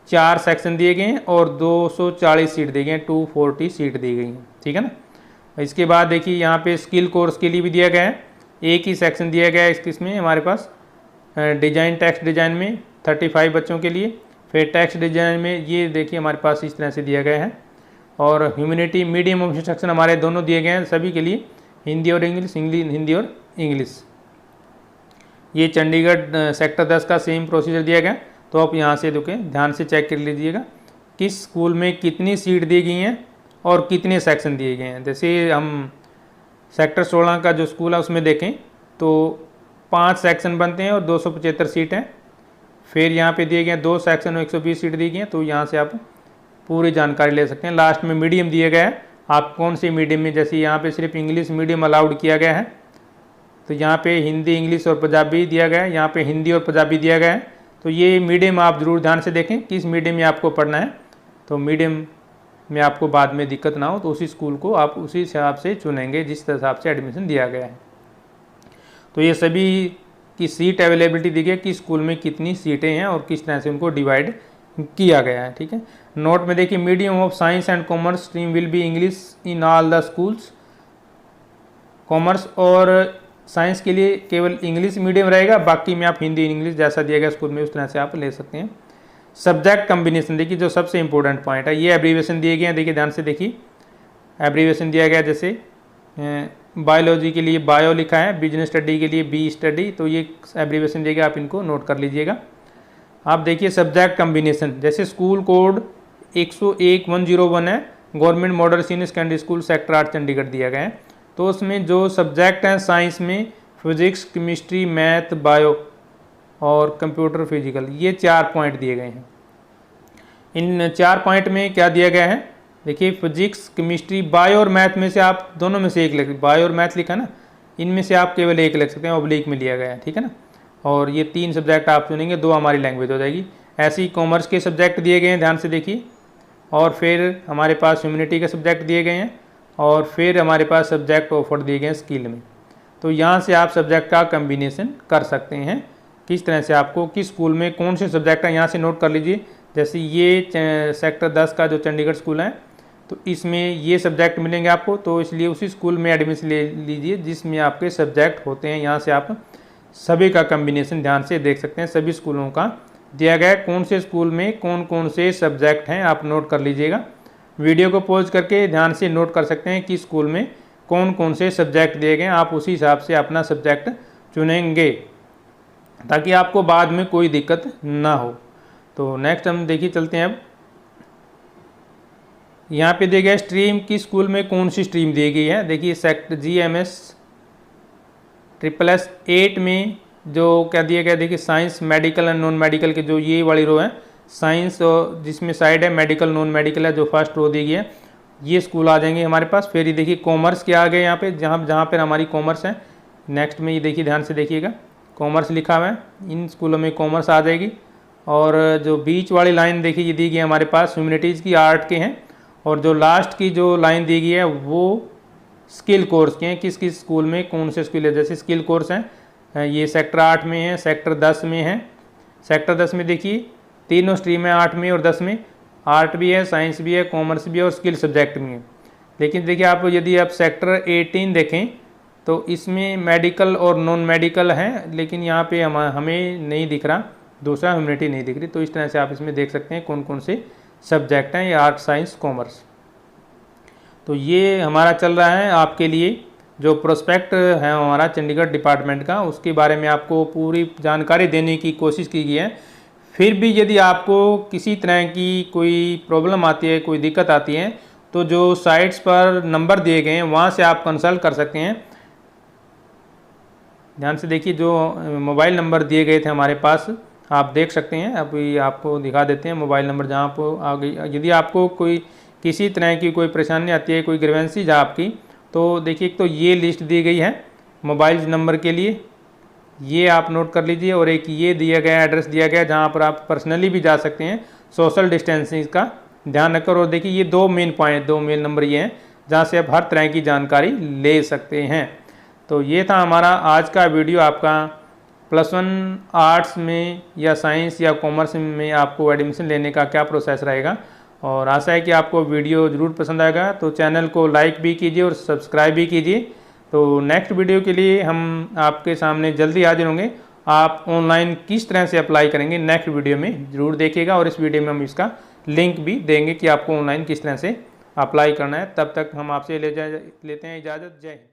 4 सेक्शन दिए गए हैं और 240 सीट दी गई हैं, 240 सीट दी गई हैं, ठीक है ना। इसके बाद देखिए यहाँ पे स्किल कोर्स के लिए भी दिया गया है, एक ही सेक्शन दिया गया है इसमें हमारे पास। डिजाइन टेक्स्ट डिजाइन में 35 बच्चों के लिए, फिर टेक्स्ट डिजाइन में ये देखिए हमारे पास इस तरह से दिया गया है। और ह्यूमैनिटी मीडियम ऑफ इंस्ट्रक्शन हमारे दोनों दिए गए हैं सभी के लिए, हिंदी और इंग्लिश, हिंदी और इंग्लिश। ये चंडीगढ़ सेक्टर 10 का सेम प्रोसीजर दिया गया। तो आप यहाँ से रुकें, ध्यान से चेक कर लीजिएगा किस स्कूल में कितनी सीट दी गई हैं और कितने सेक्शन दिए गए हैं। जैसे हम सेक्टर 16 का जो स्कूल है उसमें देखें तो 5 सेक्शन बनते हैं और 275 सीट हैं। फिर यहाँ पे दिए गए 2 सेक्शन और 120 सीट दी गई हैं। तो यहाँ से आप पूरी जानकारी ले सकते हैं। लास्ट में मीडियम दिया गया है, आप कौन से मीडियम में, जैसे यहाँ पे सिर्फ इंग्लिश मीडियम अलाउड किया गया है, तो यहाँ पे हिंदी, इंग्लिश और पंजाबी दिया गया है, यहाँ पे हिंदी और पंजाबी दिया गया है। तो ये मीडियम आप ज़रूर ध्यान से देखें किस मीडियम में आपको पढ़ना है, तो मीडियम में आपको बाद में दिक्कत ना हो तो उसी स्कूल को आप उसी हिसाब से चुनेंगे जिस हिसाब से एडमिशन दिया गया है। तो ये सभी की सीट अवेलेबिलिटी दी गई है कि स्कूल में कितनी सीटें हैं और किस तरह से उनको डिवाइड किया गया है, ठीक है। नोट में देखिए medium of science and commerce stream will be English in all the schools. Commerce और साइंस के लिए केवल इंग्लिश मीडियम रहेगा, बाकी में आप हिंदी इंग्लिश जैसा दिया गया स्कूल में उस तरह से आप ले सकते हैं। सब्जेक्ट कम्बिनेशन देखिए जो सबसे इंपॉर्टेंट पॉइंट है, ये एब्रीविएशन दिए गए हैं, देखिए ध्यान से देखिए। एब्रीविएशन दिया गया जैसे बायोलॉजी के लिए बायो लिखा है, बिजनेस स्टडी के लिए बी स्टडी, तो ये एब्रीविएशन दिया गया, आप इनको नोट कर लीजिएगा। आप देखिए सब्जेक्ट कम्बिनेशन, जैसे स्कूल कोड 101-101 है, government model senior secondary school sector 8 Chandigarh दिया गया है। तो उसमें जो सब्जेक्ट हैं साइंस में फिजिक्स, केमिस्ट्री, मैथ, बायो और कंप्यूटर फिजिकल, ये 4 पॉइंट दिए गए हैं। इन 4 पॉइंट में क्या दिया गया है, देखिए फिजिक्स, केमिस्ट्री, बायो और मैथ में से आप दोनों में से एक लिख, बायो और मैथ लिखा ना, इनमें से आप केवल एक लिख सकते हैं, ऑब्लिक में लिया गया है, ठीक है ना। और ये 3 सब्जेक्ट आप चुनेंगे, 2 हमारी लैंग्वेज हो जाएगी। ऐसे ही कॉमर्स के सब्जेक्ट दिए गए हैं, ध्यान से देखिए। और फिर हमारे पास ह्यूमैनिटी के सब्जेक्ट दिए गए हैं और फिर हमारे पास सब्जेक्ट ऑफर दिए गए हैं स्किल में। तो यहाँ से आप सब्जेक्ट का कम्बिनेशन कर सकते हैं, किस तरह से आपको किस स्कूल में कौन से सब्जेक्ट हैं यहाँ से नोट कर लीजिए। जैसे ये सेक्टर 10 का जो चंडीगढ़ स्कूल है, तो इसमें ये सब्जेक्ट मिलेंगे आपको, तो इसलिए उसी स्कूल में एडमिशन ले लीजिए जिसमें आपके सब्जेक्ट होते हैं। यहाँ से आप सभी का कम्बिनेशन ध्यान से देख सकते हैं, सभी स्कूलों का दिया गया है, कौन से स्कूल में कौन कौन से सब्जेक्ट हैं आप नोट कर लीजिएगा। वीडियो को पॉज करके ध्यान से नोट कर सकते हैं कि स्कूल में कौन कौन से सब्जेक्ट दिए गए हैं। आप उसी हिसाब से अपना सब्जेक्ट चुनेंगे ताकि आपको बाद में कोई दिक्कत ना हो। तो नेक्स्ट हम देखिए चलते हैं। अब यहाँ पे दिया गया स्ट्रीम की स्कूल में कौन सी स्ट्रीम दी गई है। देखिए सेक्टर GMS 888 में जो क्या दिया गया, देखिए science, medical and non medical के जो ये वाली रो है, साइंस और जिसमें साइड है मेडिकल नॉन मेडिकल है, जो फर्स्ट रो दी गई है, ये स्कूल आ जाएंगे हमारे पास। फिर ये देखिए कॉमर्स के आ गए यहाँ पे, जहाँ पर हमारी कॉमर्स है। नेक्स्ट में ये देखिए ध्यान से देखिएगा, कॉमर्स लिखा हुआ है, इन स्कूलों में कॉमर्स आ जाएगी। और जो बीच वाली लाइन देखिए ये दी गई है हमारे पास ह्यूमैनिटीज़ की, आर्ट के हैं। और जो लास्ट की जो लाइन दी गई है वो स्किल कोर्स के हैं, किस किस स्कूल में कौन से स्किल है। जैसे स्किल कोर्स हैं, ये सेक्टर 8 में है, सेक्टर 10 में है। सेक्टर 10 में देखिए तीनों स्ट्रीम है, 8 में और 10 में। आर्ट भी है, साइंस भी है, कॉमर्स भी है और स्किल सब्जेक्ट भी है। लेकिन देखिए आप यदि आप सेक्टर 18 देखें तो इसमें मेडिकल और नॉन मेडिकल है, लेकिन यहाँ पे हमें नहीं दिख रहा, दूसरा ह्यूमैनिटी नहीं दिख रही। तो इस तरह से आप इसमें देख सकते हैं कौन कौन से सब्जेक्ट हैं, ये आर्ट, साइंस, कॉमर्स। तो ये हमारा चल रहा है आपके लिए जो प्रोस्पेक्ट है हमारा चंडीगढ़ डिपार्टमेंट का, उसके बारे में आपको पूरी जानकारी देने की कोशिश की गई है। फिर भी यदि आपको किसी तरह की कोई प्रॉब्लम आती है, कोई दिक्कत आती है, तो जो साइट्स पर नंबर दिए गए हैं वहाँ से आप कंसल्ट कर सकते हैं। ध्यान से देखिए, जो मोबाइल नंबर दिए गए थे हमारे पास, आप देख सकते हैं। अभी आपको दिखा देते हैं मोबाइल नंबर जहाँ पर आ गई। यदि आपको कोई किसी तरह की कोई परेशानी आती है, कोई ग्रीवेंसीज है आपकी, तो देखिए एक तो ये लिस्ट दी गई है मोबाइल नंबर के लिए, ये आप नोट कर लीजिए। और एक ये दिया गया एड्रेस दिया गया जहाँ पर आप पर्सनली भी जा सकते हैं, सोशल डिस्टेंसिंग का ध्यान रखकर। और देखिए ये 2 मेन पॉइंट, 2 मेन नंबर ये हैं जहाँ से आप हर तरह की जानकारी ले सकते हैं। तो ये था हमारा आज का वीडियो। आपका +1 आर्ट्स में या साइंस या कॉमर्स में आपको एडमिशन लेने का क्या प्रोसेस रहेगा, और आशा है कि आपको वीडियो ज़रूर पसंद आएगा। तो चैनल को लाइक भी कीजिए और सब्सक्राइब भी कीजिए। तो नेक्स्ट वीडियो के लिए हम आपके सामने जल्दी हाजिर होंगे। आप ऑनलाइन किस तरह से अप्लाई करेंगे नेक्स्ट वीडियो में ज़रूर देखिएगा, और इस वीडियो में हम इसका लिंक भी देंगे कि आपको ऑनलाइन किस तरह से अप्लाई करना है। तब तक हम आपसे लेते हैं इजाज़त। जय हिंद।